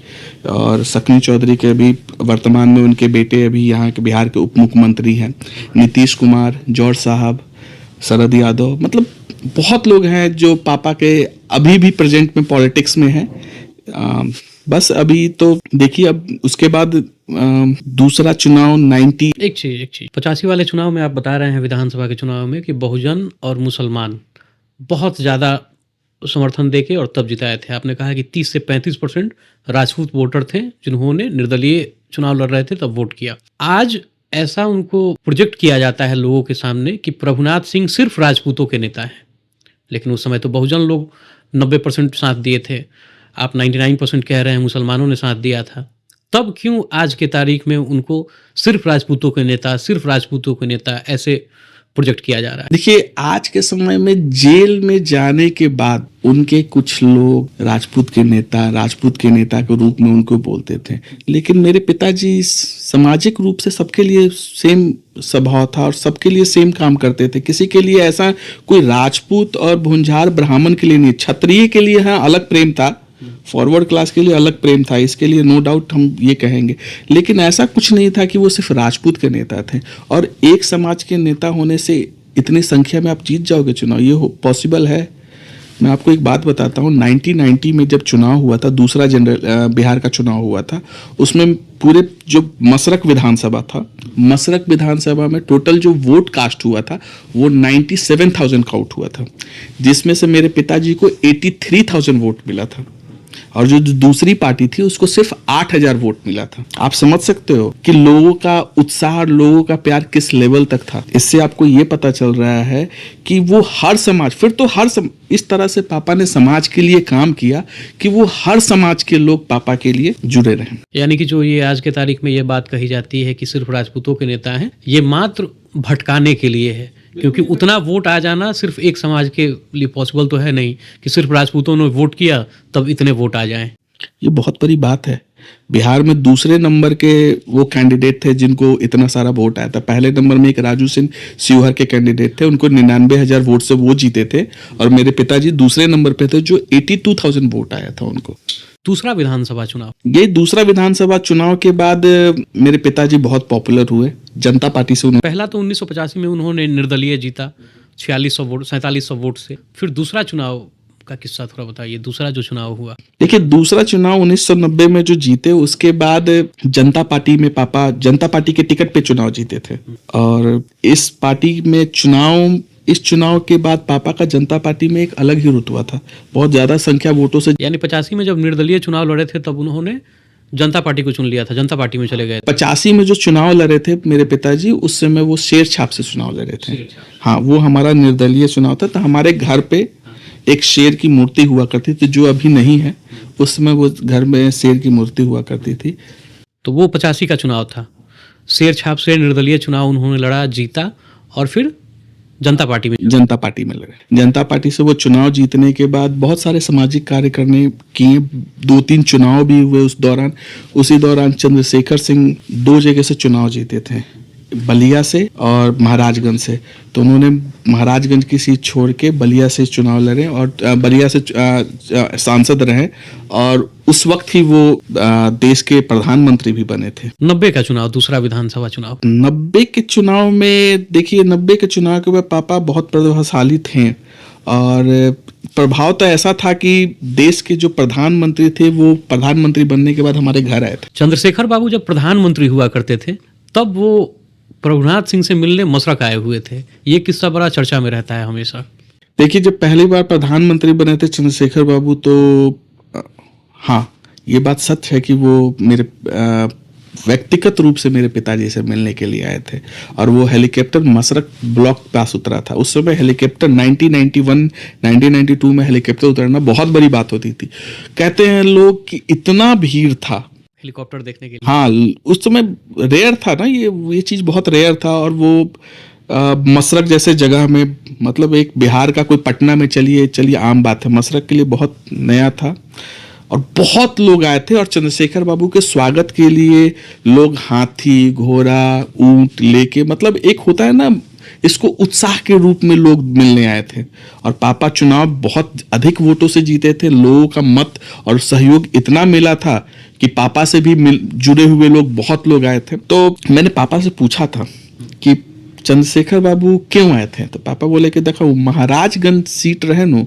और शकुनी चौधरी के भी वर्तमान में उनके बेटे अभी यहाँ के बिहार के उप मुख्यमंत्री हैं, नीतीश कुमार, जॉर्ज साहब, शरद यादव, मतलब बहुत लोग हैं जो पापा के अभी भी प्रेजेंट में पॉलिटिक्स में हैं। बस अभी तो देखिए, अब उसके बाद दूसरा चुनाव 90 एक चीज 85 वाले चुनाव में आप बता रहे हैं, विधानसभा के चुनाव में, कि बहुजन और मुसलमान बहुत ज़्यादा समर्थन देके और तब जिताए थे। आपने कहा कि 30 से 35% राजपूत वोटर थे जिन्होंने निर्दलीय चुनाव लड़ रहे थे तब वोट किया। आज ऐसा उनको प्रोजेक्ट किया जाता है लोगों के सामने कि प्रभुनाथ सिंह सिर्फ राजपूतों के नेता हैं, लेकिन उस समय तो बहुजन लोग 90% साथ दिए थे। आप 99% कह रहे हैं मुसलमानों ने साथ दिया था। तब क्यों आज के तारीख में उनको सिर्फ राजपूतों के नेता ऐसे प्रोजेक्ट किया जा रहा है? देखिए, आज के समय में जेल में जाने के बाद उनके कुछ लोग राजपूत के नेता के रूप में उनको बोलते थे, लेकिन मेरे पिताजी सामाजिक रूप से सबके लिए सेम स्वभाव था और सबके लिए सेम काम करते थे। किसी के लिए ऐसा कोई राजपूत और भुंजार ब्राह्मण के लिए नहीं, क्षत्रिय के लिए हाँ अलग प्रेम था, फॉरवर्ड क्लास के लिए अलग प्रेम था, इसके लिए नो डाउट हम ये कहेंगे, लेकिन ऐसा कुछ नहीं था कि वो सिर्फ राजपूत के नेता थे। और एक समाज के नेता होने से इतनी संख्या में आप जीत जाओगे चुनाव, ये पॉसिबल है? मैं आपको एक बात बताता हूँ, 1990 में जब चुनाव हुआ था, दूसरा बिहार का चुनाव हुआ था, उसमें पूरे जो मसरक विधानसभा में टोटल जो वोट कास्ट हुआ था वो 97,000 काउंट हुआ था, जिसमें से मेरे पिताजी को 83,000 वोट मिला था, और जो दूसरी पार्टी थी उसको सिर्फ 8,000 वोट मिला था। आप समझ सकते हो कि लोगों का उत्साह, लोगों का प्यार किस लेवल तक था। इससे आपको ये पता चल रहा है कि वो हर समाज, इस तरह से पापा ने समाज के लिए काम किया कि वो हर समाज के लोग पापा के लिए जुड़े रहे। यानी कि जो ये आज के तारीख में ये बात कही जाती है कि सिर्फ राजपूतों के नेता हैं, ये मात्र भटकाने के लिए है, क्योंकि उतना वोट आ जाना सिर्फ एक समाज के लिए पॉसिबल तो है नहीं कि सिर्फ राजपूतों ने वोट किया तब इतने वोट आ जाएं। ये बहुत बड़ी बात है। बिहार में दूसरे नंबर के वो कैंडिडेट थे जिनको इतना सारा वोट आया था। पहले नंबर में एक राजू सिंह शिवहर के कैंडिडेट थे, उनको 99,000 वोट से वो जीते थे, और मेरे पिताजी दूसरे नंबर पे थे जो 82,000 वोट आया था उनको। दूसरा विधानसभा चुनाव, ये दूसरा विधानसभा चुनाव के बाद मेरे पिताजी बहुत पॉपुलर हुए जनता पार्टी से। पहला तो 1985 में उन्होंने निर्दलीय जीता 4700 वोट से। फिर दूसरा चुनाव का किस्सा थोड़ा बताइए, दूसरा जो चुनाव हुआ। देखिए, दूसरा चुनाव 1990 में जो जीते, उसके बाद जनता पार्टी में पापा जनता पार्टी के टिकट पे चुनाव जीते थे, और इस पार्टी में इस चुनाव के बाद पापा का जनता पार्टी में एक अलग ही रुतबा था, बहुत ज्यादा संख्या वोटों से। यानी 85 में जब निर्दलीय चुनाव लड़े थे तब उन्होंने जनता पार्टी को चुन लिया था, जनता पार्टी में चले गए। 85 में जो चुनाव लड़े थे मेरे पिताजी, उस समय वो शेर छाप से चुनाव लड़े थे। हाँ, वो हमारा निर्दलीय चुनाव था। तो हमारे घर पे एक शेर की मूर्ति हुआ करती थी, जो अभी नहीं है, उस समय वो घर में शेर की मूर्ति हुआ करती थी। तो वो 85 का चुनाव था, शेर छाप से निर्दलीय चुनाव उन्होंने लड़ा, जीता, और फिर जनता पार्टी में लड़े। जनता पार्टी से वो चुनाव जीतने के बाद बहुत सारे सामाजिक कार्य किए, 2-3 चुनाव भी हुए उस दौरान। उसी दौरान चंद्रशेखर सिंह 2 जगह से चुनाव जीते थे, बलिया से और महाराजगंज से। तो उन्होंने महाराजगंज की सीट छोड़ के बलिया से चुनाव लड़े और बलिया से सांसद रहे और उस वक्त ही वो देश के प्रधानमंत्री भी बने थे। 90 का चुनाव, दूसरा विधानसभा चुनाव। 90 के चुनाव में देखिए, 90 के चुनाव के बाद पापा बहुत प्रभावशाली थे और प्रभाव तो ऐसा था कि देश के जो प्रधानमंत्री थे वो प्रधानमंत्री बनने के बाद हमारे घर आए थे। चंद्रशेखर बाबू जब प्रधानमंत्री हुआ करते थे तब वो प्रभुनाथ सिंह से मिलने मशरक आए हुए थे। ये किस्सा बड़ा चर्चा में रहता है हमेशा। देखिए, जब पहली बार प्रधानमंत्री बने थे चंद्रशेखर बाबू तो हाँ, ये बात सच है कि वो मेरे व्यक्तिगत रूप से मेरे पिताजी से मिलने के लिए आए थे और वो हेलीकॉप्टर मशरक ब्लॉक पास उतरा था। उस समय हेलीकॉप्टर 1992 में हेलीकॉप्टर उतरना बहुत बड़ी बात होती थी। कहते हैं लोग कि इतना भीड़ था हेलीकॉप्टर देखने के लिए। हाँ, उस समय रेयर था ना, ये चीज़ बहुत रेयर था। और वो मशरक जैसे जगह में, मतलब एक बिहार का कोई पटना में चलिए आम बात है, मशरक के लिए बहुत नया था और बहुत लोग आए थे। और चंद्रशेखर बाबू के स्वागत के लिए लोग हाथी, घोड़ा, ऊंट लेके, मतलब एक होता है ना, इसको उत्साह के रूप में लोग मिलने आए थे। और पापा चुनाव बहुत अधिक वोटों से जीते थे। लोगों का मत और सहयोग इतना मिला था कि पापा से भी जुड़े हुए लोग, बहुत लोग आए थे। तो मैंने पापा से पूछा था कि चंद्रशेखर बाबू क्यों आए थे, तो पापा बोले कि देखो, महाराजगंज सीट रहे नु,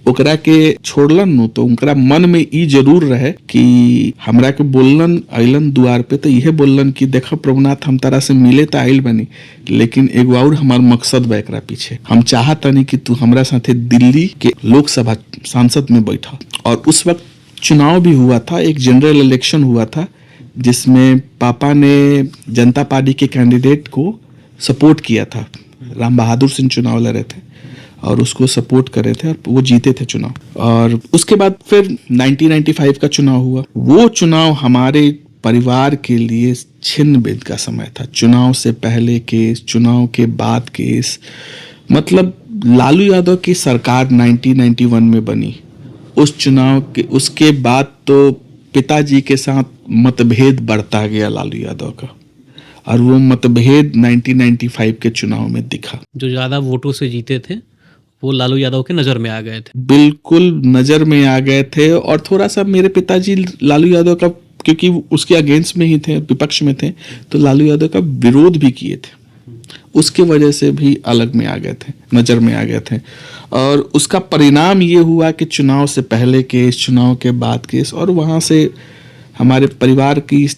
ओकरा के छोड़लन नु, तो उनकरा मन में ई जरूर रहे कि हमरा के बोलन अइलन दुआर पे, तो यह बोलन कि देखो प्रभुनाथ, हम तारा से मिले तो आइल बनी, लेकिन एगो और हमार मकसद बा एकरा पीछे। हम चाहतनी कि तू हमरा साथे दिल्ली के लोकसभा सांसद में बैठा। और उस वक्त चुनाव भी हुआ था, एक जनरल इलेक्शन हुआ था जिसमें पापा ने जनता पार्टी के कैंडिडेट को सपोर्ट किया था। राम बहादुर सिंह चुनाव लड़े थे और उसको सपोर्ट करे थे और वो जीते थे चुनाव। और उसके बाद फिर 1995 का चुनाव हुआ। वो चुनाव हमारे परिवार के लिए छिन्न भिन्न का समय था। चुनाव से पहले केस, चुनाव के बाद केस, मतलब लालू यादव की सरकार 1991 में बनी। उस चुनाव के उसके बाद तो पिताजी के साथ मतभेद बढ़ता गया लालू यादव का, और वो मतभेद 1995 के चुनाव में दिखा। जो ज्यादा वोटों से जीते थे वो लालू यादव के नजर में आ गए थे। बिल्कुल नजर में आ गए थे। और थोड़ा सा मेरे पिताजी लालू यादव का, क्योंकि उसके अगेंस्ट में ही थे, विपक्ष में थे, तो लालू यादव का विरोध भी किए थे। उसके वजह से भी अलग में आ गए थे, नजर में आ गए थे। और उसका परिणाम ये हुआ कि चुनाव से पहले केस, चुनाव के बाद केस, और वहाँ से हमारे परिवार की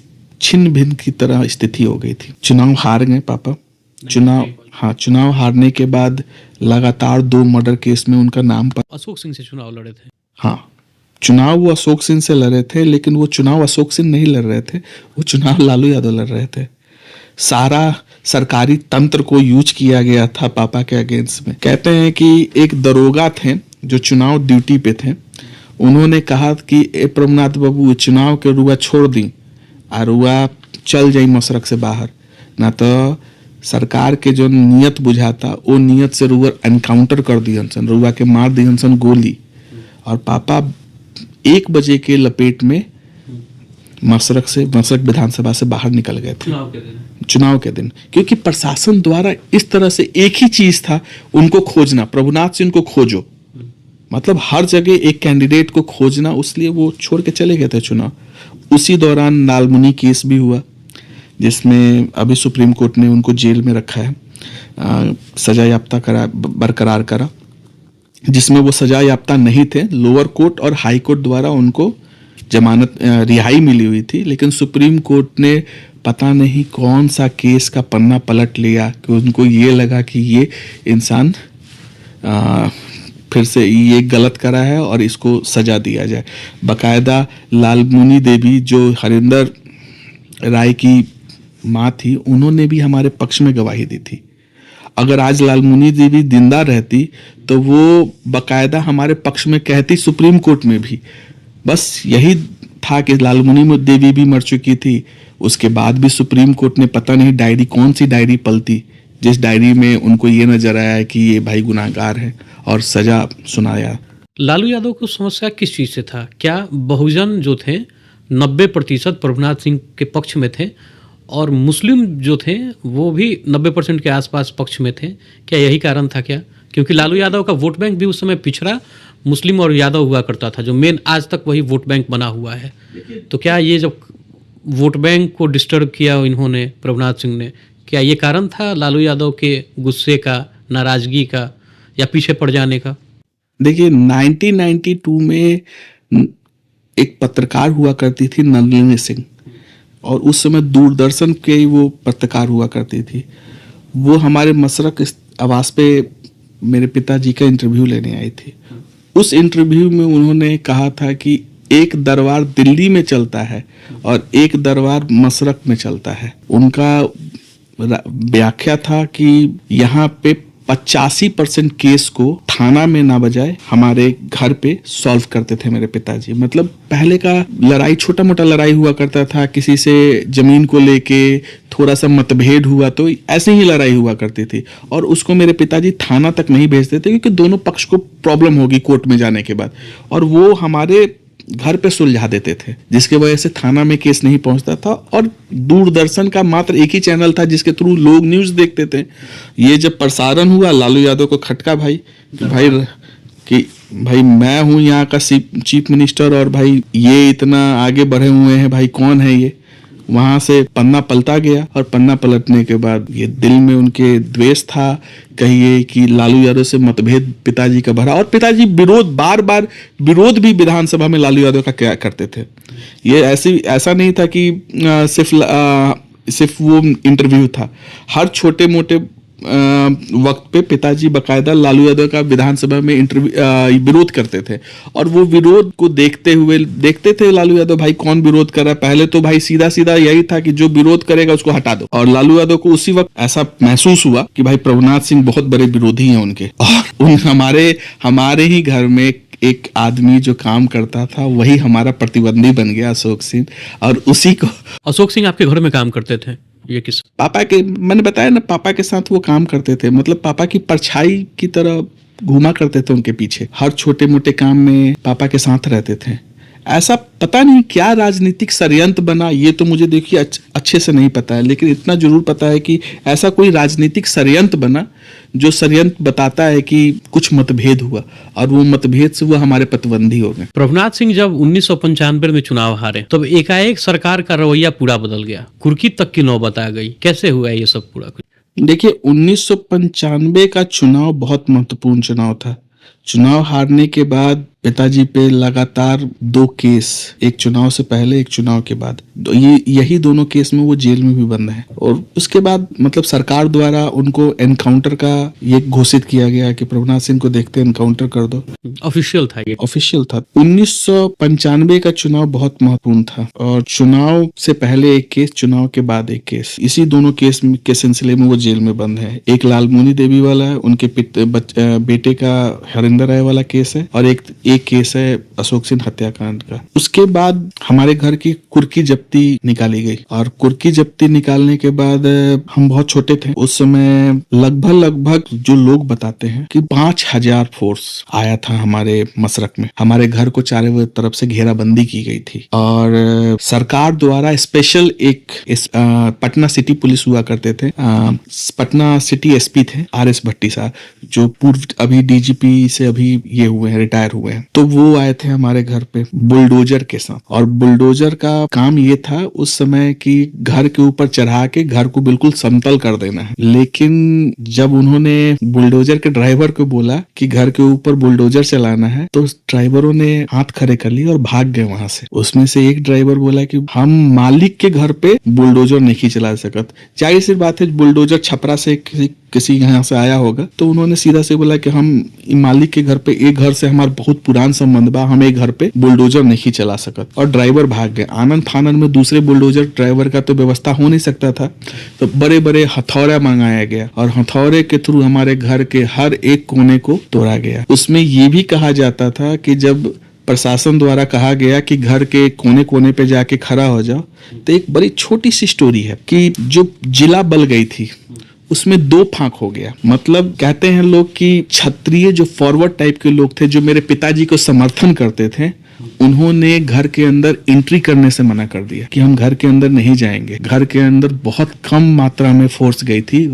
छिन्न भिन्न की तरह स्थिति हो गई थी। चुनाव हार गए पापा। चुनाव हारने के बाद लगातार 2 मर्डर केस में उनका नाम पर। अशोक सिंह से चुनाव लड़े थे। हाँ, चुनाव वो अशोक सिंह से लड़े थे, लेकिन वो चुनाव अशोक सिंह नहीं लड़ रहे थे, वो चुनाव लालू यादव लड़ रहे थे। सारा सरकारी तंत्र को यूज किया गया था पापा के अगेंस्ट में। कहते हैं कि एक दरोगा थे जो चुनाव ड्यूटी पे थे, उन्होंने कहा कि ए प्रभुनाथ बाबू, चुनाव के रुआ छोड़ दी और रुआ चल जाई मशरक से बाहर, ना तो सरकार के जो नियत बुझाता वो नियत से रुआ एनकाउंटर कर दियन सन, रुआ के मार दियन सन गोली। और पापा 1 बजे के लपेट में मशरक विधानसभा से बाहर निकल गए थे चुनाव के दिन। क्योंकि प्रशासन द्वारा इस तरह से एक ही चीज था, उनको खोजना, प्रभुनाथ सिंह को खोजो, मतलब हर जगह एक कैंडिडेट को खोजना, इसलिए वो छोड़ के चले गए थे चुनाव। उसी दौरान लालमुनी केस भी हुआ, जिसमें अभी सुप्रीम कोर्ट ने उनको जेल में रखा है, सजा याफ्ता बरकरार करा, जिसमें वो सजा याफ्ता नहीं थे। लोअर कोर्ट और हाई कोर्ट द्वारा उनको जमानत रिहाई मिली हुई थी, लेकिन सुप्रीम कोर्ट ने पता नहीं कौन सा केस का पन्ना पलट लिया कि उनको ये लगा कि ये इंसान फिर से ये गलत करा है और इसको सजा दिया जाए। बाकायदा लालमुनी देवी, जो हरिंदर राय की माँ थी, उन्होंने भी हमारे पक्ष में गवाही दी थी। अगर आज लालमुनी देवी जिंदा रहती तो वो बाकायदा हमारे पक्ष में कहती सुप्रीम कोर्ट में भी। बस यही था कि लालमुनी देवी भी मर चुकी थी, उसके बाद भी सुप्रीम कोर्ट ने पता नहीं डायरी, कौन सी डायरी पलती, जिस डायरी में उनको ये नजर आया कि ये भाई गुनाहगार है और सजा सुनाया। लालू यादव को समस्या किस चीज़ से था? क्या बहुजन जो थे 90% प्रभुनाथ सिंह के पक्ष में थे और मुस्लिम जो थे वो भी 90% के आसपास पक्ष में थे। क्या यही कारण था क्या? क्योंकि लालू यादव का वोट बैंक भी उस समय पिछड़ा मुस्लिम और यादव हुआ करता था, जो मेन आज तक वही वोट बैंक बना हुआ है। तो क्या ये जब वोट बैंक को डिस्टर्ब किया इन्होंने, प्रभुनाथ सिंह ने, क्या ये कारण था लालू यादव के गुस्से का, नाराजगी का, या पीछे पड़ जाने का? देखिए 1992 में एक पत्रकार हुआ करती थी नलिनी सिंह, और उस समय दूरदर्शन के ही वो पत्रकार हुआ करती थी। वो हमारे मसरक आवास पे मेरे पिताजी का इंटरव्यू लेने आई थी। उस इंटरव्यू में उन्होंने कहा था कि एक दरबार दिल्ली में चलता है और एक दरबार मसरक में चलता है। उनका व्याख्या था कि यहाँ पे 85% केस को थाना में ना बजाए हमारे घर पे सॉल्व करते थे मेरे पिताजी। मतलब पहले का लड़ाई, छोटा मोटा लड़ाई हुआ करता था, किसी से जमीन को लेके थोड़ा सा मतभेद हुआ तो ऐसे ही लड़ाई हुआ करती थी, और उसको मेरे पिताजी थाना तक नहीं भेजते थे क्योंकि दोनों पक्ष को प्रॉब्लम होगी कोर्ट में जाने के बाद, और वो हमारे घर पे सुलझा देते थे, जिसके वजह से थाना में केस नहीं पहुंचता था। और दूरदर्शन का मात्र एक ही चैनल था जिसके थ्रू लोग न्यूज़ देखते थे। ये जब प्रसारण हुआ, लालू यादव को खटका भाई कि भाई मैं हूं यहाँ का चीफ मिनिस्टर, और भाई ये इतना आगे बढ़े हुए हैं, भाई कौन है ये। वहां से पन्ना पलटा गया, और पन्ना पलटने के बाद ये दिल में उनके द्वेष था, कहिए कि लालू यादव से मतभेद पिताजी का भरा, और पिताजी बार बार विरोध भी विधानसभा में लालू यादव का क्या करते थे। ये ऐसा नहीं था कि सिर्फ वो इंटरव्यू था, हर छोटे मोटे वक्त पे पिताजी बकायदा लालू यादव का विधानसभा में विरोध करते थे, और वो विरोध को देखते थे लालू यादव, भाई कौन विरोध कर रहा है। पहले तो भाई सीधा सीधा यही था कि जो विरोध करेगा उसको हटा दो, और लालू यादव को उसी वक्त ऐसा महसूस हुआ कि भाई प्रभुनाथ सिंह बहुत बड़े विरोधी हैं उनके, और हमारे ही घर में एक आदमी जो काम करता था वही हमारा प्रतिद्वंदी बन गया, अशोक सिंह। और उसी को अशोक सिंह आपके घर में काम करते थे? ये किस पापा के, मैंने बताया ना, पापा के साथ वो काम करते थे, मतलब पापा की परछाई की तरह घूमा करते थे उनके पीछे, हर छोटे मोटे काम में पापा के साथ रहते थे। ऐसा पता नहीं क्या राजनीतिक षड्यंत्र बना, ये तो मुझे देखिए अच्छे से नहीं पता है, लेकिन इतना जरूर पता है कि ऐसा कोई राजनीतिक षड्यंत्र बना जो षड्यंत्र बताता है कि कुछ मतभेद हुआ, और वो मतभेद से वो हमारे प्रतिद्वंदी हो गए। प्रभुनाथ सिंह जब 1995 में चुनाव हारे, तब एकाएक सरकार का रवैया पूरा बदल गया, कुर्की तक की नौबत आ गई। कैसे हुआ ये सब पूरा कुछ? देखिए 1995 का चुनाव बहुत महत्वपूर्ण चुनाव था। चुनाव हारने के बाद पिताजी पे लगातार 2 केस, एक चुनाव से पहले एक चुनाव के बाद, यही दोनों केस में वो जेल में भी बंद है। और उसके बाद मतलब सरकार द्वारा उनको एनकाउंटर का ये घोषित किया गया कि प्रभुनाथ सिंह को देखते एनकाउंटर कर दो। ऑफिशियल था ये? ऑफिशियल था। 1995 का चुनाव बहुत महत्वपूर्ण था, और चुनाव से पहले एक केस, चुनाव के बाद एक केस, इसी दोनों केस के सिलसिले में वो जेल में बंद है। एक लालमुनी देवी वाला है, उनके बेटे का हरिंदर राय वाला केस है, और एक केस है अशोक सिंह हत्याकांड का। उसके बाद हमारे घर की कुर्की जब्ती निकाली गई, और कुर्की जब्ती निकालने के बाद हम बहुत छोटे थे उस समय, लगभग जो लोग बताते हैं कि 5000 फोर्स आया था हमारे मसरक में। हमारे घर को चारों तरफ से घेराबंदी की गई थी, और सरकार द्वारा स्पेशल एक पटना सिटी पुलिस हुआ करते थे, पटना सिटी एसपी थे RS भट्टी साहब, जो पूर्व अभी DGP से अभी ये हुए हैं, रिटायर हुए हैं। तो वो आए थे हमारे घर पे बुलडोजर के साथ, और बुलडोजर का काम ये था उस समय कि घर के ऊपर चढ़ा के घर को बिल्कुल समतल कर देना है। लेकिन जब उन्होंने बुलडोजर के ड्राइवर को बोला कि घर के ऊपर बुलडोजर चलाना है, तो ड्राइवरों ने हाथ खड़े कर लिए और भाग गए वहां से। उसमें से एक ड्राइवर बोला कि हम मालिक के घर पे बुलडोजर नहीं चला सकत। जाहिर सी बात है, बुलडोजर छपरा से किसी यहाँ से आया होगा, तो उन्होंने सीधा से बोला कि हम मालिक के घर पे, एक घर से हमारा बहुत पुरान संबंध बा, हम एक घर पे बुलडोजर नहीं चला सकत, और ड्राइवर भाग गए। आनंद फानन में दूसरे बुलडोजर ड्राइवर का तो व्यवस्था हो नहीं सकता था, तो बड़े बड़े हथौड़ा मंगाया गया, और हथौड़े के थ्रू हमारे घर के हर एक कोने को तोड़ा गया। उसमें ये भी कहा जाता था कि जब प्रशासन द्वारा कहा गया कि घर के कोने कोने पे जाके खड़ा हो जाओ, तो एक बड़ी छोटी सी स्टोरी है कि जो जिला बल गई थी उसमें 2 फांक हो गया। मतलब कहते हैं लोग कि क्षत्रिय जो फॉरवर्ड टाइप के लोग थे, जो मेरे पिताजी को समर्थन करते थे, उन्होंने घर के अंदर एंट्री करने से मना कर दिया कि हम घर के अंदर नहीं जाएंगे। घर के अंदर बहुत कम मात्रा में फोर्स गई थी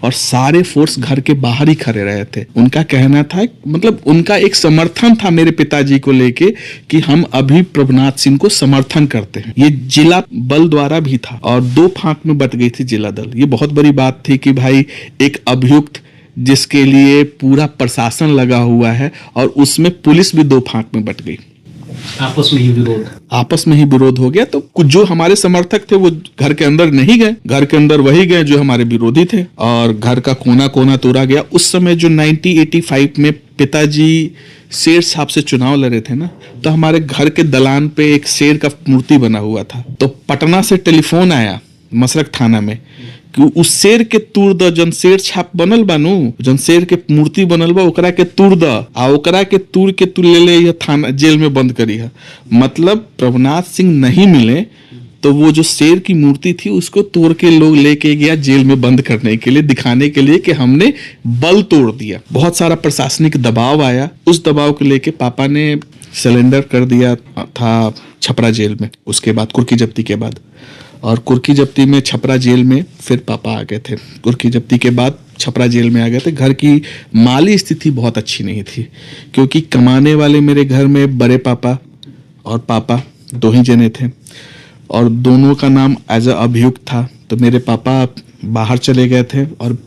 और सारे फोर्स घर के बाहर ही खड़े रहे थे। उनका कहना था, मतलब उनका एक समर्थन था मेरे पिताजी को लेके कि हम अभी प्रभुनाथ सिंह को समर्थन करते हैं। ये जिला बल द्वारा भी था और 2 फांक में बट गई थी जिला दल। ये बहुत बड़ी बात थी कि भाई एक अभियुक्त जिसके लिए पूरा प्रशासन लगा हुआ है और उसमें पुलिस भी 2 फांक में बट गई। आपस में ही विरोध हो गया। तो कुछ जो हमारे समर्थक थे वो घर के अंदर नहीं गए, घर के अंदर वही गए जो हमारे विरोधी थे और घर का कोना कोना तोड़ा गया। उस समय जो 1985 में पिताजी शेर साहब से चुनाव लड़े थे ना, तो हमारे घर के दलान पे एक शेर का मूर्ति बना हुआ था। तो पटना से टेलीफोन आया मसरक थाना में कि उस शेर के तूर द, जन शेर छाप बनल बानू, जन शेर के मूर्ति बनल बा ओकरा के तूर द, आ ओकरा के तूर के तू ले यह थाना जेल में बंद करी है। मतलब प्रभुनाथ सिंह नहीं मिले तो वो जो शेर की मूर्ति थी उसको तोड़ के लोग लेके गया जेल में बंद करने के लिए, दिखाने के लिए कि हमने बल तोड़ दिया। बहुत सारा प्रशासनिक दबाव आया, उस दबाव को लेके पापा ने सिलेंडर कर दिया था छपरा जेल में। उसके बाद कुर्की जब्ती के बाद, और कुर्की जब्ती में छपरा जेल में फिर पापा आ गए थे। कुर्की जब्ती के बाद छपरा जेल में आ गए थे। घर की माली स्थिति बहुत अच्छी नहीं थी क्योंकि कमाने वाले मेरे घर में बड़े पापा और पापा 2 ही जने थे और दोनों का नाम एज अ अभियुक्त था। तो मेरे पापा बाहर चले गए थे और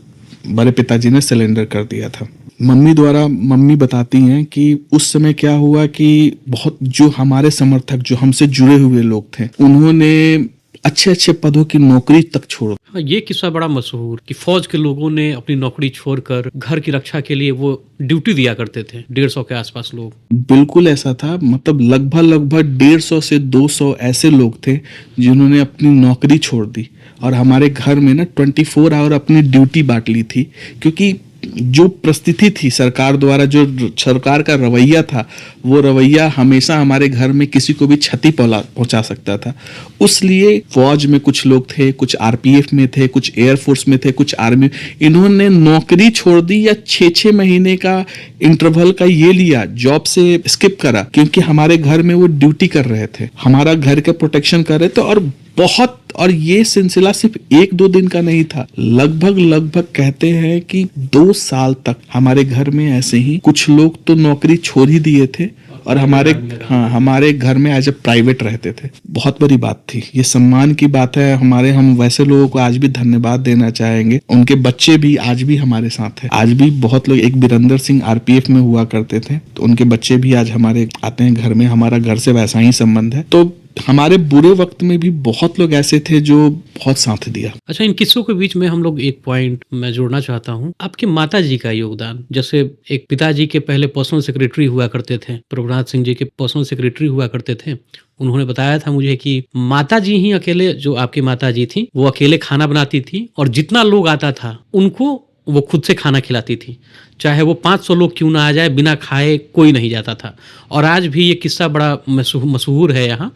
बड़े पिताजी ने सिलेंडर कर दिया था। मम्मी बताती हैं कि उस समय क्या हुआ कि बहुत जो हमारे समर्थक, जो हमसे जुड़े हुए लोग थे, उन्होंने अच्छे अच्छे पदों की नौकरी तक छोड़। ये किस्सा बड़ा मशहूर कि फौज के लोगों ने अपनी नौकरी छोड़कर घर की रक्षा के लिए वो ड्यूटी दिया करते थे। 150 के आसपास लोग। बिल्कुल ऐसा था। मतलब लगभग 150 से 200 ऐसे लोग थे जिन्होंने अपनी नौकरी छोड़ दी और हमारे घर में ना 24 आवर अपनी ड्यूटी बांट ली थी। क्योंकि जो परिस्थिति थी सरकार द्वारा, जो सरकार का रवैया था, वो रवैया हमेशा हमारे घर में किसी को भी क्षति पहुंचा सकता था। उसलिए फौज में कुछ लोग थे, कुछ आरपीएफ में थे, कुछ एयरफोर्स में थे, कुछ आर्मी, इन्होंने नौकरी छोड़ दी या 6-6 महीने का इंटरवल का ये लिया, जॉब से स्किप करा क्योंकि हमारे घर में वो ड्यूटी कर रहे थे, हमारा घर का प्रोटेक्शन कर रहे थे। और ये सिलसिला सिर्फ 1-2 दिन का नहीं था, लगभग कहते हैं कि 2 साल तक हमारे घर में ऐसे ही कुछ लोग तो नौकरी छोड़ ही दिए थे और हमारे घर में एज ए प्राइवेट रहते थे। बहुत बड़ी बात थी, ये सम्मान की बात है। हम वैसे लोगों को आज भी धन्यवाद देना चाहेंगे। उनके बच्चे भी आज भी हमारे साथ हैं। आज भी बहुत लोग, एक बीरेंद्र सिंह आरपीएफ में हुआ करते थे, तो उनके बच्चे भी आज हमारे आते हैं घर में। हमारा घर से वैसा ही संबंध है। तो हमारे बुरे वक्त में भी बहुत लोग ऐसे थे जो बहुत साथ दिया। अच्छा, इन किस्सों के बीच में हम लोग एक पॉइंट मैं जोड़ना चाहता हूँ, आपकी माता जी का योगदान। जैसे एक पिताजी के पहले पर्सनल सेक्रेटरी हुआ करते थे, प्रभुनाथ सिंह जी के पर्सनल सेक्रेटरी हुआ करते थे। उन्होंने बताया था मुझे कि माता जी ही अकेले, जो आपकी माता जी थी, वो अकेले खाना बनाती थी और जितना लोग आता था उनको वो खुद से खाना खिलाती थी। चाहे वो 500 लोग क्यों ना आ जाए, बिना खाए कोई नहीं जाता था। और आज भी ये किस्सा बड़ा मशहूर है यहाँ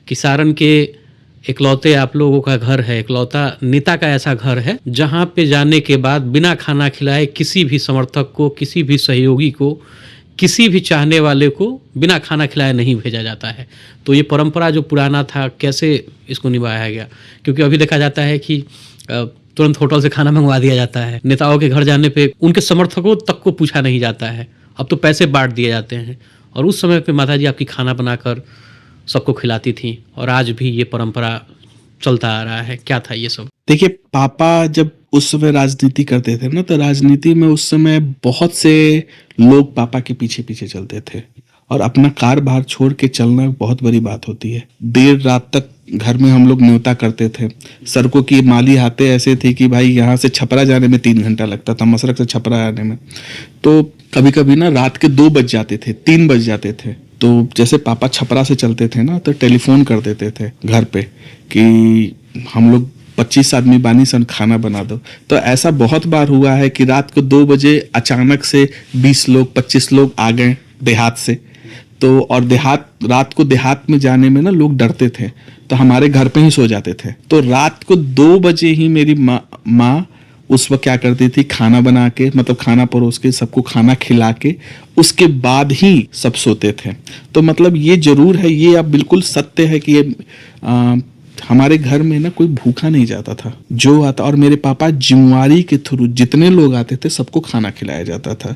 कि सारण के इकलौते आप लोगों का घर है, इकलौता नेता का ऐसा घर है जहाँ पे जाने के बाद बिना खाना खिलाए किसी भी समर्थक को, किसी भी सहयोगी को, किसी भी चाहने वाले को बिना खाना खिलाए नहीं भेजा जाता है। तो ये परंपरा जो पुराना था, कैसे इसको निभाया गया? क्योंकि अभी देखा जाता है कि तुरंत होटल से खाना मंगवा दिया जाता है। नेताओं के घर जाने पे उनके समर्थकों तक को पूछा नहीं जाता है। अब तो पैसे बांट दिए जाते हैं। और उस समय पे माताजी आपकी खाना बनाकर सबको खिलाती थी और आज भी ये परंपरा चलता आ रहा है। क्या था ये सब? देखिए, पापा जब उस समय राजनीति करते थे ना, तो राजनीति में उस समय बहुत से लोग पापा के पीछे पीछे चलते थे और अपना कार बाहर छोड़ के चलना बहुत बड़ी बात होती है। देर रात तक घर में हम लोग न्योता करते थे। सड़कों की माली हाथे ऐसे थी कि भाई यहाँ से छपरा जाने में 3 घंटा लगता था, मसरक से छपरा आने में। तो कभी कभी ना रात के 2 बज जाते थे, 3 बज जाते थे। तो जैसे पापा छपरा से चलते थे ना, तो टेलीफोन कर देते थे घर पे कि हम लोग 25 आदमी बानी सन, खाना बना दो। तो ऐसा बहुत बार हुआ है कि रात को 2 बजे अचानक से 20 लोग 25 लोग आ गए देहात से। तो और रात को देहात में जाने में ना लोग डरते थे, तो हमारे घर पे ही सो जाते थे। तो रात को 2 बजे ही मेरी माँ उस वक्त क्या करती थी, खाना बना के, मतलब खाना परोस के सबको खाना खिला के उसके बाद ही सब सोते थे। तो मतलब ये जरूर है, ये अब बिल्कुल सत्य है कि हमारे घर में ना कोई भूखा नहीं जाता था, जो आता। और मेरे पापा जिम्मेवारी के थ्रू जितने लोग आते थे सबको खाना खिलाया जाता था।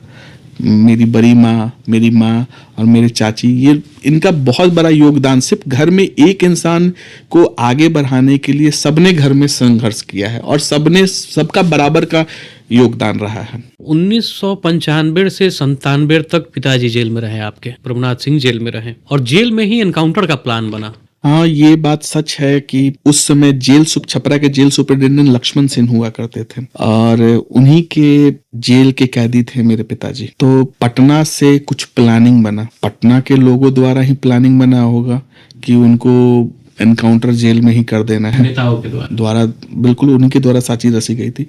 मेरी बड़ी माँ, मेरी माँ और मेरे चाची, ये इनका बहुत बड़ा योगदान। सिर्फ घर में एक इंसान को आगे बढ़ाने के लिए सबने घर में संघर्ष किया है और सबका बराबर का योगदान रहा है। 1995 से 97 तक पिताजी जेल में रहे आपके, प्रभुनाथ सिंह जेल में रहे, और जेल में ही एनकाउंटर का प्लान बना। हाँ, ये बात सच है कि उस समय छपरा के जेल सुपरिटेंडेंट लक्ष्मण सिंह हुआ करते थे और उन्हीं के जेल के कैदी थे मेरे पिताजी। तो पटना से कुछ प्लानिंग बना, पटना के लोगों द्वारा ही प्लानिंग बना होगा कि उनको एनकाउंटर जेल में ही कर देना है, नेताओं के द्वारा बिल्कुल उन्हीं के द्वारा साची रची गई थी।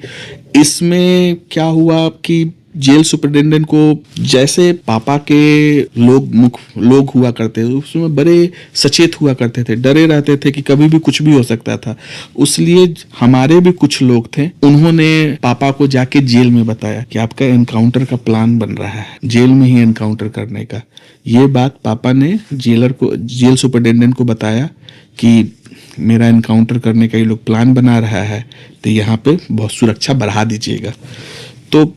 इसमें क्या हुआ कि जेल सुपरिटेंडेंट को, जैसे पापा के लोग हुआ करते थे, उसमें बड़े सचेत हुआ करते थे, डरे रहते थे कि कभी भी कुछ भी हो सकता था। इसलिए हमारे भी कुछ लोग थे, उन्होंने पापा को जाके जेल में बताया कि आपका एनकाउंटर का प्लान बन रहा है, जेल में ही एनकाउंटर करने का। ये बात पापा ने जेल सुपरिटेंडेंट को बताया कि मेरा एनकाउंटर करने का ये लोग प्लान बना रहा है, तो यहाँ पे बहुत सुरक्षा बढ़ा दीजिएगा। तो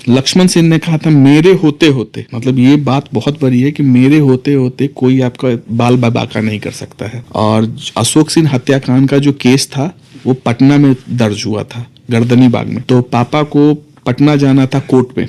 लक्ष्मण सिंह ने कहा था, मेरे होते होते, मतलब ये बात बहुत बड़ी है कि मेरे होते होते कोई आपका बाल बाका नहीं कर सकता है। और अशोक सिंह हत्याकांड का जो केस था वो पटना में दर्ज हुआ था, गर्दनी बाग में। तो पापा को पटना जाना था कोर्ट में।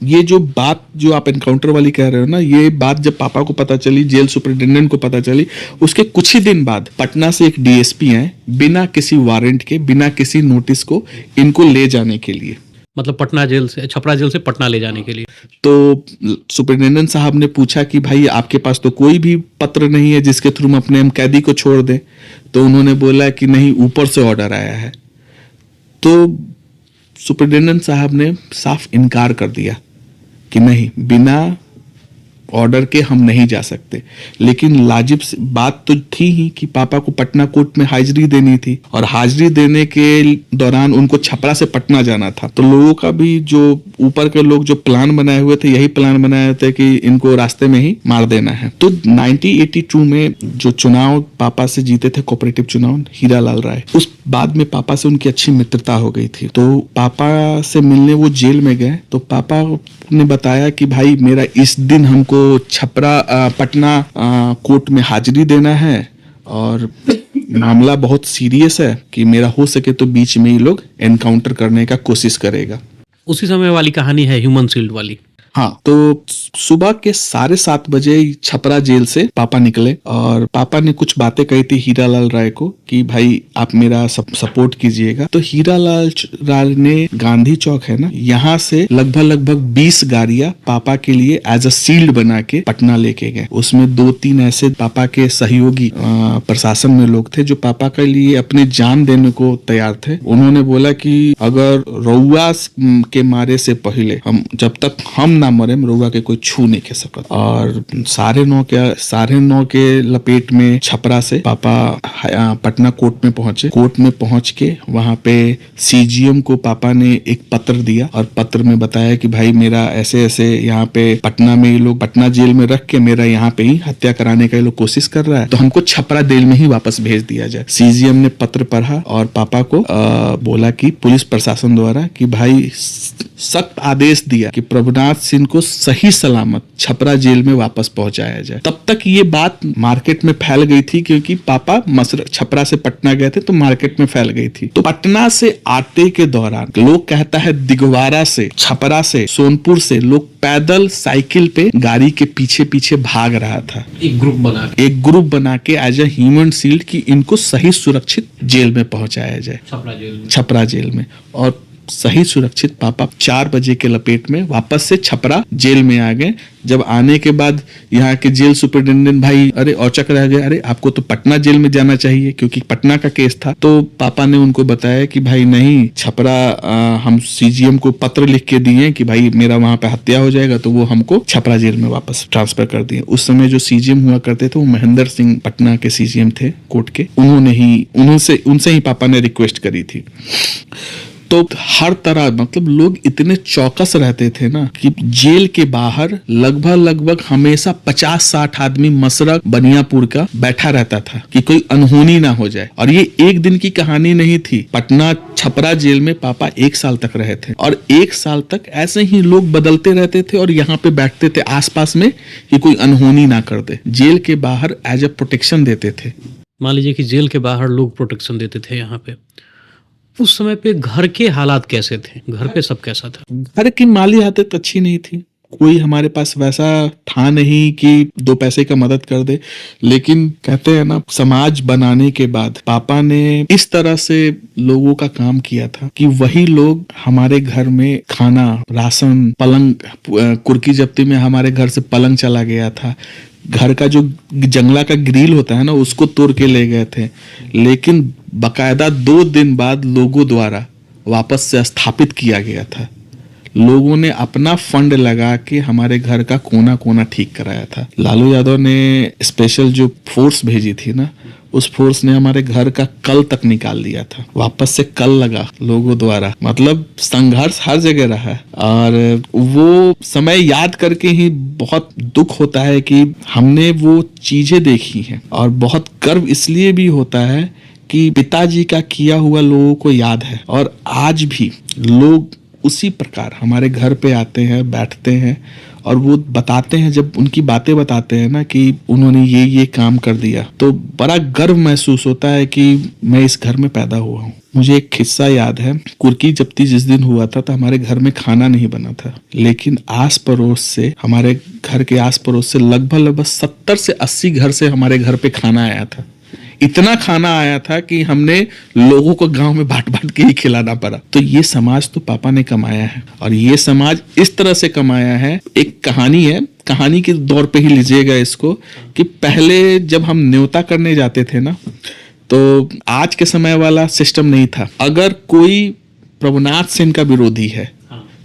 ये जो बात जो आप एनकाउंटर वाली कह रहे हो ना, ये बात जब पापा को पता चली, जेल सुपरिटेंडेंट को पता चली, उसके कुछ ही दिन बाद पटना से एक डीएसपी आए, बिना किसी वारंट के, बिना किसी नोटिस को इनको ले जाने के लिए, मतलब पटना जेल से, छपरा जेल से पटना ले जाने के लिए। तो सुपरिटेंडेंट साहब ने पूछा कि भाई आपके पास तो कोई भी पत्र नहीं है जिसके थ्रू हम अपने कैदी को छोड़ दें। तो उन्होंने बोला कि नहीं, ऊपर से ऑर्डर आया है। तो सुपरिटेंडेंट साहब ने साफ इनकार कर दिया कि नहीं, बिना ऑर्डर के हम नहीं जा सकते। लेकिन लाजिब बात तो थी ही कि पापा को पटना कोर्ट में हाजिरी देनी थी और हाजिरी देने के दौरान उनको छपरा से पटना जाना था। तो लोगों का भी, जो ऊपर के लोग जो प्लान बनाए हुए थे, यही प्लान बनाए थे कि इनको रास्ते में ही मार देना है। तो 1982 में जो चुनाव पापा से जीते थे, कोऑपरेटिव चुनाव, हीरालाल राय, उस बाद में पापा से उनकी अच्छी मित्रता हो गई थी। तो पापा से मिलने वो जेल में गए, तो पापा ने बताया कि भाई मेरा इस दिन हमको पटना कोर्ट में हाजिरी देना है और मामला बहुत सीरियस है कि मेरा हो सके तो बीच में ही लोग एनकाउंटर करने का कोशिश करेगा। उसी समय वाली कहानी है ह्यूमन शील्ड वाली। हाँ, तो सुबह के 7:30 बजे छपरा जेल से पापा निकले और पापा ने कुछ बातें कही थी हीरालाल राय को कि भाई आप मेरा सपोर्ट कीजिएगा। तो हीरालाल राय ने, गांधी चौक है ना, यहाँ से लगभग 20 गाड़ियां पापा के लिए एज अ शील्ड बना के पटना लेके गए। उसमें 2-3 ऐसे पापा के सहयोगी प्रशासन में लोग थे जो पापा के लिए अपने जान देने को तैयार थे। उन्होंने बोला कि अगर रउआ के मारे से पहले, जब तक हम ना मरे, रउआ के कोई छू नहीं के सकत। और 9:30 के लपेट में छपरा से पापा पटना कोर्ट में पहुंचे। कोर्ट में पहुंच के वहां पे सीजीएम को पापा ने एक पत्र दिया और पत्र में बताया कि भाई मेरा ऐसे ऐसे यहाँ पे पटना में ये लोग, पटना जेल में रख के मेरा यहाँ पे ही हत्या कराने का ये लोग कोशिश कर रहा है, तो हमको छपरा जेल में ही वापस भेज दिया जाए। सीजीएम ने पत्र पढ़ा और पापा को बोला कि पुलिस प्रशासन द्वारा कि भाई सख्त आदेश दिया कि प्रभुनाथ सिंह को सही सलामत छपरा जेल में वापस पहुंचाया जाए। तब तक ये बात मार्केट में फैल गई थी, क्योंकि पापा छपरा से पटना गए थे तो मार्केट में फैल गई थी। तो पटना से आते के दौरान लोग कहता है दिगवारा से, छपरा से, सोनपुर से लोग पैदल, साइकिल पे गाड़ी के पीछे पीछे भाग रहा था, एक ग्रुप बना के एज ए ह्यूमन शील्ड कि इनको सही सुरक्षित जेल में पहुंचाया जाए, छपरा जेल में। और सही सुरक्षित पापा 4 बजे के लपेट में वापस से छपरा जेल में आ गए। जब आने के बाद यहाँ के जेल सुपरिटेंडेंट भाई औचक रह गए, अरे आपको तो पटना जेल में जाना चाहिए, क्योंकि पटना का केस था। तो पापा ने उनको बताया कि भाई नहीं, छपरा हम सीजीएम को पत्र लिख के दिए कि भाई मेरा वहां पे हत्या हो जाएगा, तो वो हमको छपरा जेल में वापस ट्रांसफर कर दिए। उस समय जो सीजीएम हुआ करते थे वो महेंद्र सिंह पटना के सीजीएम थे कोर्ट के, उनसे ही पापा ने रिक्वेस्ट करी थी। तो हर तरह मतलब लोग इतने चौकस रहते थे ना कि जेल के बाहर लगभग हमेशा 50-60 आदमी मसरक बनियापुर का बैठा रहता था कि कोई अनहोनी ना हो जाए। और ये एक दिन की कहानी नहीं थी। पटना छपरा जेल में पापा 1 साल तक रहे थे और 1 साल तक ऐसे ही लोग बदलते रहते थे और यहाँ पे बैठते थे आसपास में कि कोई अनहोनी ना कर दे। जेल के बाहर एज ए प्रोटेक्शन देते थे। मान लीजिए कि जेल के बाहर लोग प्रोटेक्शन देते थे यहाँ पे, उस समय पे घर के हालात कैसे थे? घर पे सब कैसा था? घर की माली हालत अच्छी नहीं थी। कोई हमारे पास वैसा था नहीं कि 2 पैसे का मदद कर दे। लेकिन कहते हैं ना, समाज बनाने के बाद पापा ने इस तरह से लोगों का काम किया था कि वही लोग हमारे घर में खाना, राशन, पलंग, कुर्की जब्ती में हमारे घर से पलंग चला गया था। घर का जो जंगला का ग्रिल होता है ना, उसको तोड़ के ले गए थे। लेकिन बकायदा 2 दिन बाद लोगों द्वारा वापस से स्थापित किया गया था। लोगों ने अपना फंड लगा के हमारे घर का कोना कोना ठीक कराया था। लालू यादव ने स्पेशल जो फोर्स भेजी थी ना, उस फोर्स ने हमारे घर का कल तक निकाल दिया था। वापस से कल लगा लोगों द्वारा। मतलब संघर्ष हर जगह रहा है और वो समय याद करके ही बहुत दुख होता है कि हमने वो चीजें देखी हैं। और बहुत गर्व इसलिए भी होता है कि पिताजी का किया हुआ लोगों को याद है और आज भी लोग उसी प्रकार हमारे घर पे आते हैं, बैठते हैं और वो बताते हैं, जब उनकी बातें बताते हैं ना कि उन्होंने ये काम कर दिया, तो बड़ा गर्व महसूस होता है कि मैं इस घर में पैदा हुआ हूँ। मुझे एक किस्सा याद है, कुर्की जब्ती जिस दिन हुआ था तो हमारे घर में खाना नहीं बना था। लेकिन आस पड़ोस से, हमारे घर के आस पड़ोस से लगभग 70 से 80 घर से हमारे घर पे खाना आया था। इतना खाना आया था कि हमने लोगों को गांव में बांट बांट के ही खिलाना पड़ा। तो ये समाज तो पापा ने कमाया है और ये समाज इस तरह से कमाया है। एक कहानी है, कहानी के दौर पे ही लीजिएगा इसको, कि पहले जब हम न्योता करने जाते थे ना, तो आज के समय वाला सिस्टम नहीं था। अगर कोई प्रभुनाथ सेन का विरोधी है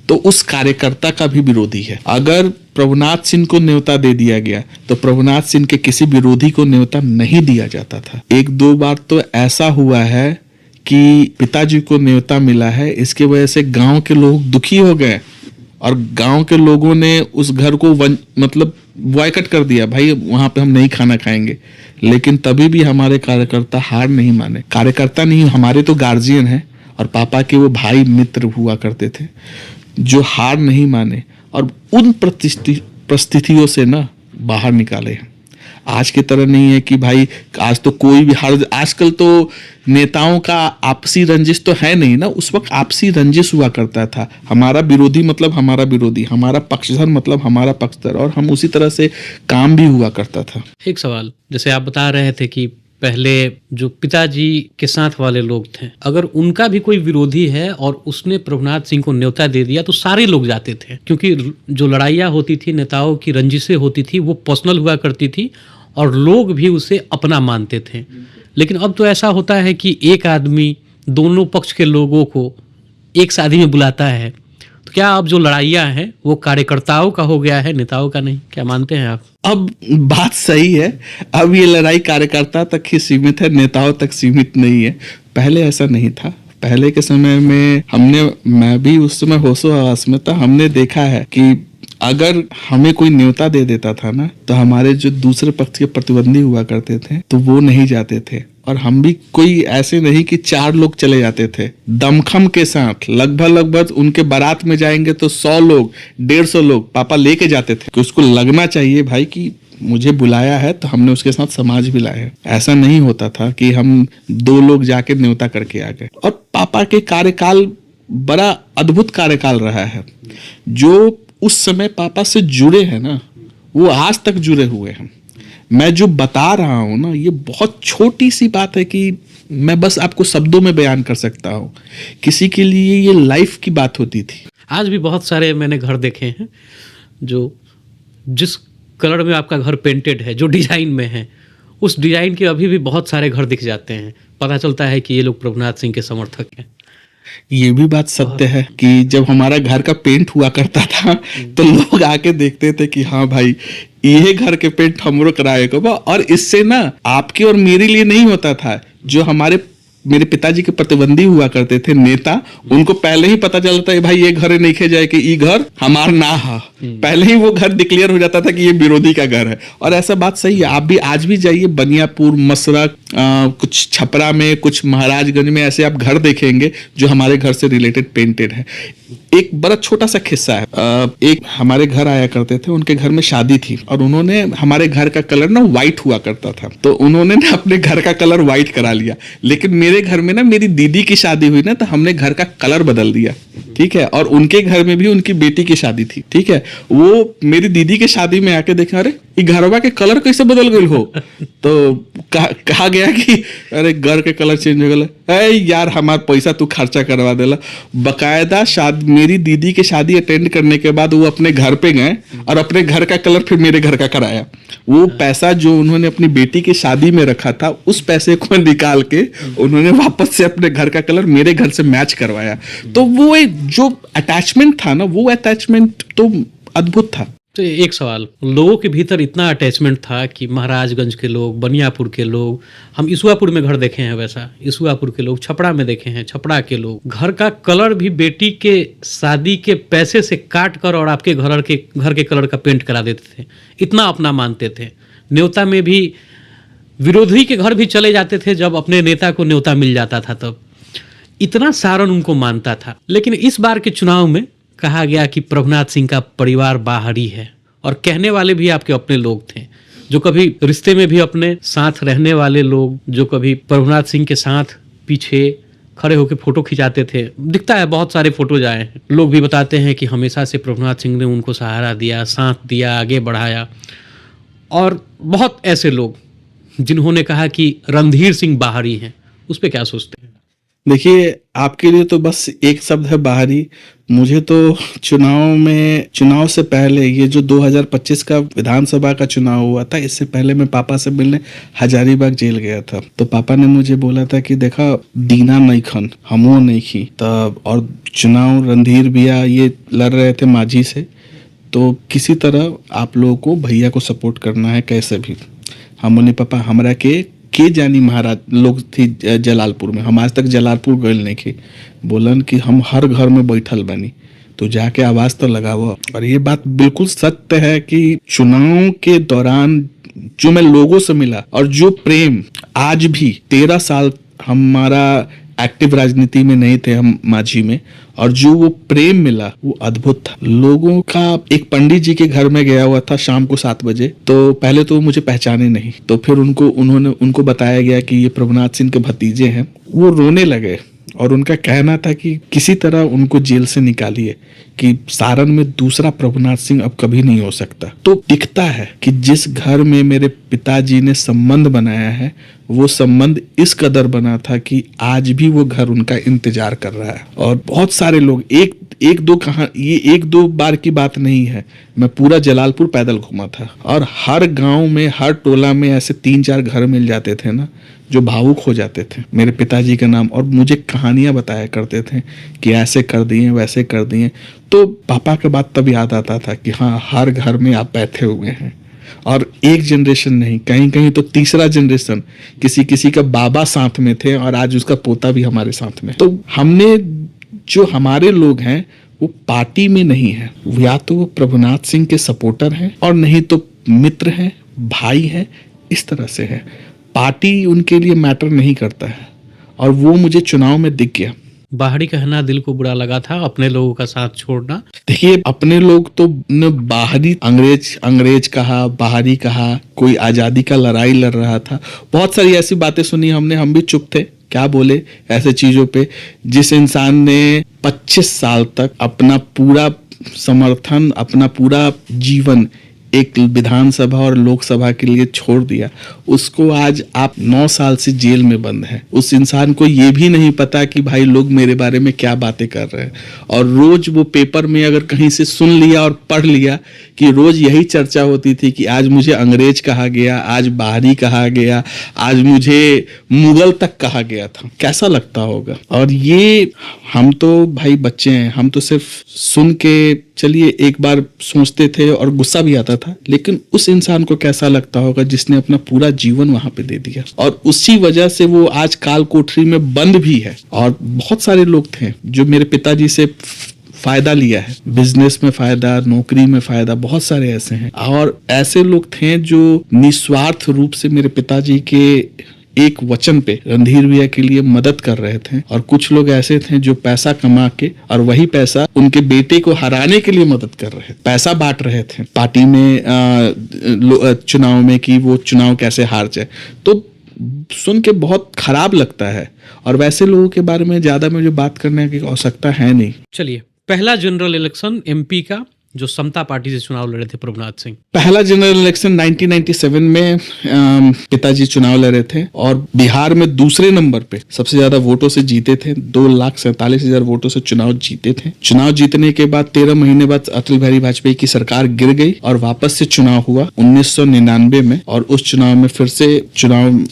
तो उस कार्यकर्ता का भी विरोधी है। अगर प्रभुनाथ सिंह को न्योता दे दिया गया तो प्रभुनाथ सिंह के किसी विरोधी को न्योता नहीं दिया जाता था। 1-2 बार तो ऐसा हुआ है कि पिताजी को न्योता मिला है, इसके वजह से गांव के लोग दुखी हो गए और गांव के लोगों ने उस घर को मतलब बॉयकट कर दिया, भाई वहां पे हम नहीं खाना खाएंगे। लेकिन तभी भी हमारे कार्यकर्ता हार नहीं माने। कार्यकर्ता नहीं, हमारे तो गार्जियन हैं और पापा के वो भाई मित्र हुआ करते थे जो हार नहीं माने और उन परिस्थितियों से ना बाहर निकाले। आज की तरह नहीं है कि भाई आज तो कोई भी आजकल तो नेताओं का आपसी रंजिश तो है नहीं ना, उस वक्त आपसी रंजिश हुआ करता था। हमारा विरोधी मतलब हमारा विरोधी, हमारा पक्षधर मतलब हमारा पक्षधर, और हम उसी तरह से काम भी हुआ करता था। एक सवाल, जैसे आप बता रहे थे कि पहले जो पिताजी के साथ वाले लोग थे, अगर उनका भी कोई विरोधी है और उसने प्रभुनाथ सिंह को न्योता दे दिया तो सारे लोग जाते थे, क्योंकि जो लड़ाइयाँ होती थी, नेताओं की रंजिशें होती थी, वो पर्सनल हुआ करती थी और लोग भी उसे अपना मानते थे। लेकिन अब तो ऐसा होता है कि एक आदमी दोनों पक्ष के लोगों को एक शादी में बुलाता है। तो क्या अब जो लड़ाइयाँ हैं वो कार्यकर्ताओं का हो गया है, नेताओं का नहीं? क्या मानते हैं आप? अब बात सही है, अब ये लड़ाई कार्यकर्ता तक ही सीमित है, नेताओं तक सीमित नहीं है। पहले ऐसा नहीं था। पहले के समय में मैं भी उस समय होशो हवास में था, हमने देखा है कि अगर हमें कोई न्योता दे देता था ना, तो हमारे जो दूसरे पक्ष के प्रतिद्वंदी हुआ करते थे तो वो नहीं जाते थे। और हम भी कोई ऐसे नहीं कि 4 लोग चले जाते थे, दमखम के साथ लगभग उनके बारात में जाएंगे तो 100 लोग 150 लोग पापा लेके जाते थे कि उसको लगना चाहिए भाई कि मुझे बुलाया है तो हमने उसके साथ समाज भी लाया है। ऐसा नहीं होता था कि हम 2 लोग जाके न्योता करके आ गए। और पापा के कार्यकाल बड़ा अद्भुत कार्यकाल रहा है। जो उस समय पापा से जुड़े हैं ना, वो आज तक जुड़े हुए हैं। मैं जो बता रहा हूँ ना, ये बहुत छोटी सी बात है कि मैं बस आपको शब्दों में बयान कर सकता हूँ। किसी के लिए ये लाइफ की बात होती थी। आज भी बहुत सारे मैंने घर देखे हैं जो जिस कलर में आपका घर पेंटेड है, जो डिज़ाइन में है, उस डिज़ाइन के अभी भी बहुत सारे घर दिख जाते हैं। पता चलता है कि ये लोग प्रभुनाथ सिंह के समर्थक हैं। ये भी बात सत्य है कि जब हमारा घर का पेंट हुआ करता था तो लोग आके देखते थे कि हाँ भाई ये घर के पेंट हमरो कराए को। और इससे ना आपके और मेरे लिए नहीं होता था, जो हमारे मेरे पिताजी के प्रतिद्वंदी हुआ करते थे नेता, उनको पहले ही पता चलता है भाई ये घर नहीं खे जाए कि ये घर हमार ना है, पहले ही वो घर डिक्लेयर हो जाता था कि ये विरोधी का घर है। और ऐसा बात सही है, आप भी आज भी जाइए बनियापुर, मसरक, कुछ छपरा में, कुछ महाराजगंज में ऐसे आप घर देखेंगे जो हमारे घर से रिलेटेड पेंटेड है। एक बड़ा छोटा सा किस्सा है, एक हमारे घर आया करते थे, उनके घर में शादी थी और उन्होंने, हमारे घर का कलर ना व्हाइट हुआ करता था, तो उन्होंने ना अपने घर का कलर व्हाइट करा लिया। लेकिन मेरे घर में ना मेरी दीदी की शादी हुई ना, तो हमने घर का कलर बदल दिया, ठीक है। और उनके घर में भी उनकी बेटी की शादी थी, ठीक है। वो मेरी दीदी की शादी में आके देखे, अरे ये घरवा के कलर कैसे बदल गए हो? तो कहा गया कि अरे घर के कलर चेंज हो गया। यार हमार पैसा तू खर्चा करवा देला। बकायदा मेरी दीदी की शादी अटेंड करने के बाद वो अपने घर पे गए और अपने घर का कलर फिर मेरे घर का कराया। वो पैसा जो उन्होंने अपनी बेटी की शादी में रखा था, उस पैसे को निकाल के उन्होंने वापस से अपने घर का कलर मेरे घर से मैच करवाया। तो वो एक जो अटैचमेंट था ना, वो अटैचमेंट तो अद्भुत था। तो एक सवाल, लोगों के भीतर इतना अटैचमेंट था कि महाराजगंज के लोग, बनियापुर के लोग, हम इसुआपुर में घर देखे हैं, वैसा इसुआपुर के लोग, छपरा में देखे हैं, छपरा के लोग घर का कलर भी बेटी के शादी के पैसे से काट कर और आपके घर के कलर का पेंट करा देते थे, इतना अपना मानते थे। न्योता में भी विरोधी के घर भी चले जाते थे, जब अपने नेता को न्योता मिल जाता था तब इतना सारण उनको मानता था। लेकिन इस बार के चुनाव में कहा गया कि प्रभुनाथ सिंह का परिवार बाहरी है, और कहने वाले भी आपके अपने लोग थे, जो कभी रिश्ते में भी अपने साथ रहने वाले लोग, जो कभी प्रभुनाथ सिंह के साथ पीछे खड़े होकर फोटो खिंचाते थे। दिखता है बहुत सारे फोटोज आए हैं। लोग भी बताते हैं कि हमेशा से प्रभुनाथ सिंह ने उनको सहारा दिया, साथ दिया, आगे बढ़ाया। और बहुत ऐसे लोग जिन्होंने कहा कि रणधीर सिंह बाहरी हैं, उस पर क्या सोचते हैं? देखिए, आपके लिए तो बस एक शब्द है बाहरी। मुझे तो चुनाव से पहले, ये जो 2025 का विधानसभा का चुनाव हुआ था, इससे पहले मैं पापा से मिलने हजारीबाग जेल गया था। तो पापा ने मुझे बोला था कि देखा, दीना नहीं खन हमो नहीं खी तब, और चुनाव रणधीर भैया ये लड़ रहे थे माझी से, तो किसी तरह आप लोगों को भैया को सपोर्ट करना है कैसे भी। हमने पापा हमरा के जानी महाराज लोग थी जलालपुर में, हम आज तक जलालपुर गए नहीं की, बोलन कि हम हर घर में बैठल बनी, तो जाके आवाज तो लगाओ। और ये बात बिल्कुल सत्य है कि चुनाव के दौरान जो मैं लोगों से मिला और जो प्रेम, आज भी 13 साल हमारा एक्टिव राजनीति में नहीं थे हम माझी में, और जो वो प्रेम मिला वो अद्भुत था लोगों का। एक पंडित जी के घर में गया हुआ था शाम को 7 बजे, तो पहले तो वो मुझे पहचाने नहीं, तो फिर उनको बताया गया कि ये प्रभुनाथ सिंह के भतीजे हैं। वो रोने लगे और उनका कहना था कि किसी तरह उनको जेल से निकालिए, कि सारण में दूसरा प्रभुनाथ सिंह अब कभी नहीं हो सकता। तो दिखता है कि जिस घर में मेरे पिताजी ने संबंध बनाया है, वो संबंध इस कदर बना था कि आज भी वो घर उनका इंतजार कर रहा है। और बहुत सारे लोग, ये एक दो बार की बात नहीं है, मैं पूरा जलालपुर पैदल घूमा था, और हर गांव में, हर टोला में ऐसे 3-4 घर मिल जाते थे ना, जो भावुक हो जाते थे मेरे पिताजी के नाम, और मुझे कहानियां बताया करते थे कि ऐसे कर दिए, वैसे कर दिए। तो पापा के बाद तब याद आता था कि हाँ, हर घर में आप बैठे हुए हैं, और एक जनरेशन नहीं, कहीं कहीं तो तीसरा जनरेशन, किसी का बाबा साथ में थे और आज उसका पोता भी हमारे साथ में। तो हमने, जो हमारे लोग हैं वो पार्टी में नहीं है, या तो वो प्रभुनाथ सिंह के सपोर्टर हैं और नहीं तो मित्र हैं, भाई हैं, इस तरह से है। पार्टी उनके लिए मैटर नहीं करता है, और वो मुझे चुनाव में दिख गया। बाहरी कहना दिल को बुरा लगा था, अपने लोगों का साथ छोड़ना। देखिए, अपने लोग तो ने बाहरी अंग्रेज कहा, बाहरी कहा, कोई आजादी का लड़ाई लड़ रहा था, बहुत सारी ऐसी बातें सुनी हमने, हम भी चुप थे, क्या बोले ऐसे चीजों पे। जिस इंसान ने 25 साल तक अपना पूरा समर्थन, अपना पूरा जीवन एक विधानसभा और लोकसभा के लिए छोड़ दिया, उसको आज आप 9 साल से जेल में बंद है। उस इंसान को ये भी नहीं पता कि भाई लोग मेरे बारे में क्या बातें कर रहे हैं। और रोज वो पेपर में अगर कहीं से सुन लिया और पढ़ लिया कि रोज यही चर्चा होती थी कि आज मुझे अंग्रेज कहा गया, आज बाहरी कहा गया, आज मुझे मुगल तक कहा गया था, कैसा लगता होगा। और ये हम तो भाई बच्चे हैं, हम तो सिर्फ सुन के चलिए एक बार सोचते थे और गुस्सा भी आता था, लेकिन उस इंसान को कैसा लगता होगा जिसने अपना पूरा जीवन वहां पे दे दिया, और उसी वजह से वो आज काल कोठरी में बंद भी है। और बहुत सारे लोग थे जो मेरे पिताजी से फायदा लिया है, बिजनेस में फायदा, नौकरी में फायदा, बहुत सारे ऐसे हैं। और ऐसे लोग थे जो निस्वार्थ रूप से मेरे पिताजी के एक वचन पे रणधीर भैया के लिए मदद कर रहे थे, और कुछ लोग ऐसे थे जो पैसा कमा के और वही पैसा उनके बेटे को हराने के लिए मदद कर रहे थे, पैसा बांट रहे थे पार्टी में चुनाव में कि वो चुनाव कैसे हार जाए। तो सुन के बहुत खराब लगता है, और वैसे लोगों के बारे में ज्यादा मुझे बात करने की आवश्यकता है नहीं। चलिए, पहला जनरल इलेक्शन एमपी का जो समता पार्टी से चुनाव लड़े थे प्रभुनाथ सिंह, पहला जनरल इलेक्शन 1997 में पिताजी चुनाव लड़े थे, और बिहार में दूसरे नंबर पे सबसे ज्यादा वोटों से जीते थे। 2,47,000 वोटों से चुनाव जीते थे। चुनाव जीतने के बाद 13 महीने बाद अटल बिहारी वाजपेयी की सरकार गिर गई और वापस से चुनाव हुआ 1999 में, और उस चुनाव में फिर से चुनाव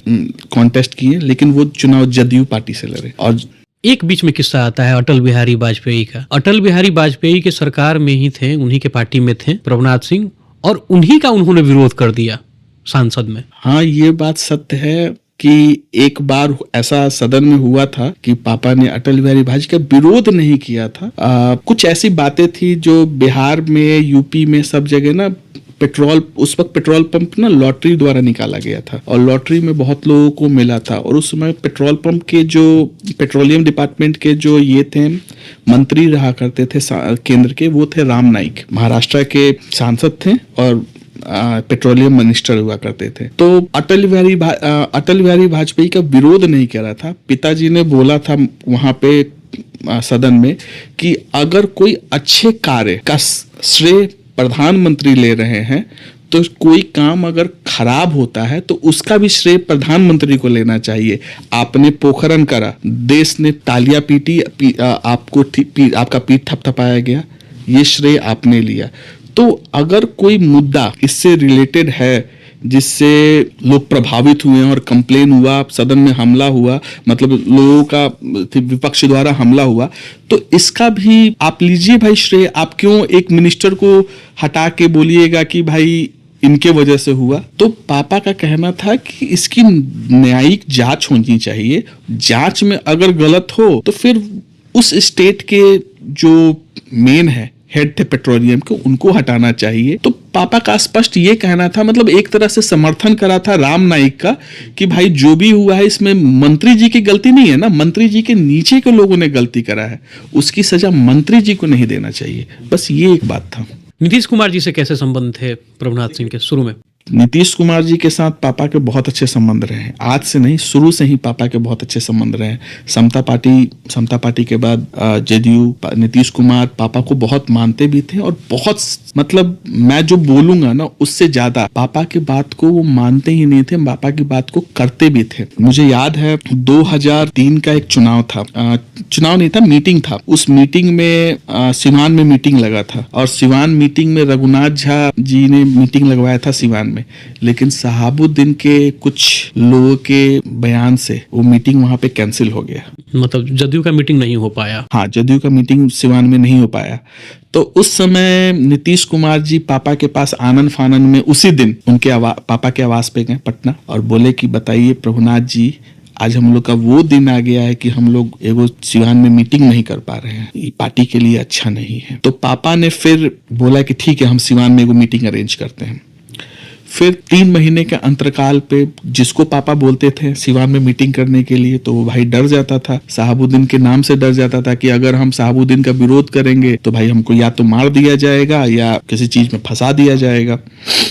कॉन्टेस्ट किए, लेकिन वो चुनाव जदयू पार्टी से लड़े। और एक बीच में किस्सा आता है अटल बिहारी वाजपेयी का। अटल बिहारी वाजपेयी के सरकार में ही थे, उन्हीं के पार्टी में थे प्रभुनाथ सिंह, और उन्हीं का उन्होंने विरोध कर दिया सांसद में। हाँ, ये बात सत्य है कि एक बार ऐसा सदन में हुआ था कि पापा ने अटल बिहारी वाजपेयी का विरोध नहीं किया था। कुछ ऐसी बातें थी जो बिहार में, यूपी में, सब जगह ना पेट्रोल, उस वक्त पेट्रोल पंप ना लॉटरी द्वारा निकाला गया था, और लॉटरी में बहुत लोगों को मिला था। और उस समय पेट्रोल पंप के जो पेट्रोलियम डिपार्टमेंट के जो ये थे मंत्री रहा करते थे केंद्र के, वो थे राम नाईक, महाराष्ट्र के सांसद थे और पेट्रोलियम मिनिस्टर हुआ करते थे। तो अटल बिहारी वाजपेयी का विरोध नहीं करा था। पिताजी ने बोला था वहां पे सदन में कि अगर कोई अच्छे कार्य का श्रेय प्रधानमंत्री ले रहे हैं, तो कोई काम अगर खराब होता है तो उसका भी श्रेय प्रधानमंत्री को लेना चाहिए। आपने पोखरण करा, देश ने तालियां पीटी, आपका पीठ थपथपाया गया, ये श्रेय आपने लिया। तो अगर कोई मुद्दा इससे रिलेटेड है जिससे लोग प्रभावित हुए और कंप्लेन हुआ, सदन में हमला हुआ, मतलब लोगों का विपक्ष द्वारा हमला हुआ, तो इसका भी आप लीजिए भाई श्रेय। आप क्यों एक मिनिस्टर को हटा के बोलिएगा कि भाई इनके वजह से हुआ? तो पापा का कहना था कि इसकी न्यायिक जांच होनी चाहिए, जांच में अगर गलत हो तो फिर उस स्टेट के जो मेन है, हेड थे पेट्रोलियम के, उनको हटाना चाहिए। तो पापा का स्पष्ट ये कहना था, मतलब एक तरह से समर्थन करा था राम नाईक का कि भाई जो भी हुआ है इसमें मंत्री जी की गलती नहीं है ना, मंत्री जी के नीचे के लोगों ने गलती करा है, उसकी सजा मंत्री जी को नहीं देना चाहिए। बस ये एक बात था। नीतीश कुमार जी से कैसे संबंध थे प्रभुनाथ सिंह के शुरू में? नीतीश कुमार जी के साथ पापा के बहुत अच्छे संबंध रहे हैं, आज से नहीं, शुरू से ही पापा के बहुत अच्छे संबंध रहे हैं। समता पार्टी के बाद जदयू, नीतीश कुमार पापा को बहुत मानते भी थे, और बहुत, मतलब मैं जो बोलूंगा ना उससे ज्यादा पापा की बात को वो मानते ही नहीं थे, पापा की बात को करते भी थे। मुझे याद है 2003 का एक चुनाव था, चुनाव नहीं था, मीटिंग था। उस मीटिंग में सिवान में मीटिंग लगा था, और सिवान मीटिंग में रघुनाथ झा जी ने मीटिंग लगवाया था सिवान में, लेकिन शहाबुद्दीन के कुछ लोगों के बयान से वो मीटिंग वहां पे कैंसिल हो गया। मतलब जदयू का मीटिंग नहीं हो पाया। हाँ, जदयू का मीटिंग सिवान में नहीं हो पाया। तो उस समय नीतीश कुमार जी पापा के पास आनन फानन में उसी दिन उनके पापा के आवास पे गए पटना, और बोले कि बताइए प्रभुनाथ जी, आज हम लोग का वो दिन आ गया है कि हम लोग एगो सिवान में मीटिंग नहीं कर पा रहे हैं, ये पार्टी के लिए अच्छा नहीं है। तो पापा ने फिर बोला कि ठीक है, हम सिवान में एगो मीटिंग अरेंज करते हैं। फिर 3 महीने के अंतरकाल पे जिसको पापा बोलते थे सिवान में मीटिंग करने के लिए, तो वो भाई डर जाता था, शहाबुद्दीन के नाम से डर जाता था कि अगर हम शहाबुद्दीन का विरोध करेंगे तो भाई हमको या तो मार दिया जाएगा या किसी चीज में फंसा दिया जाएगा।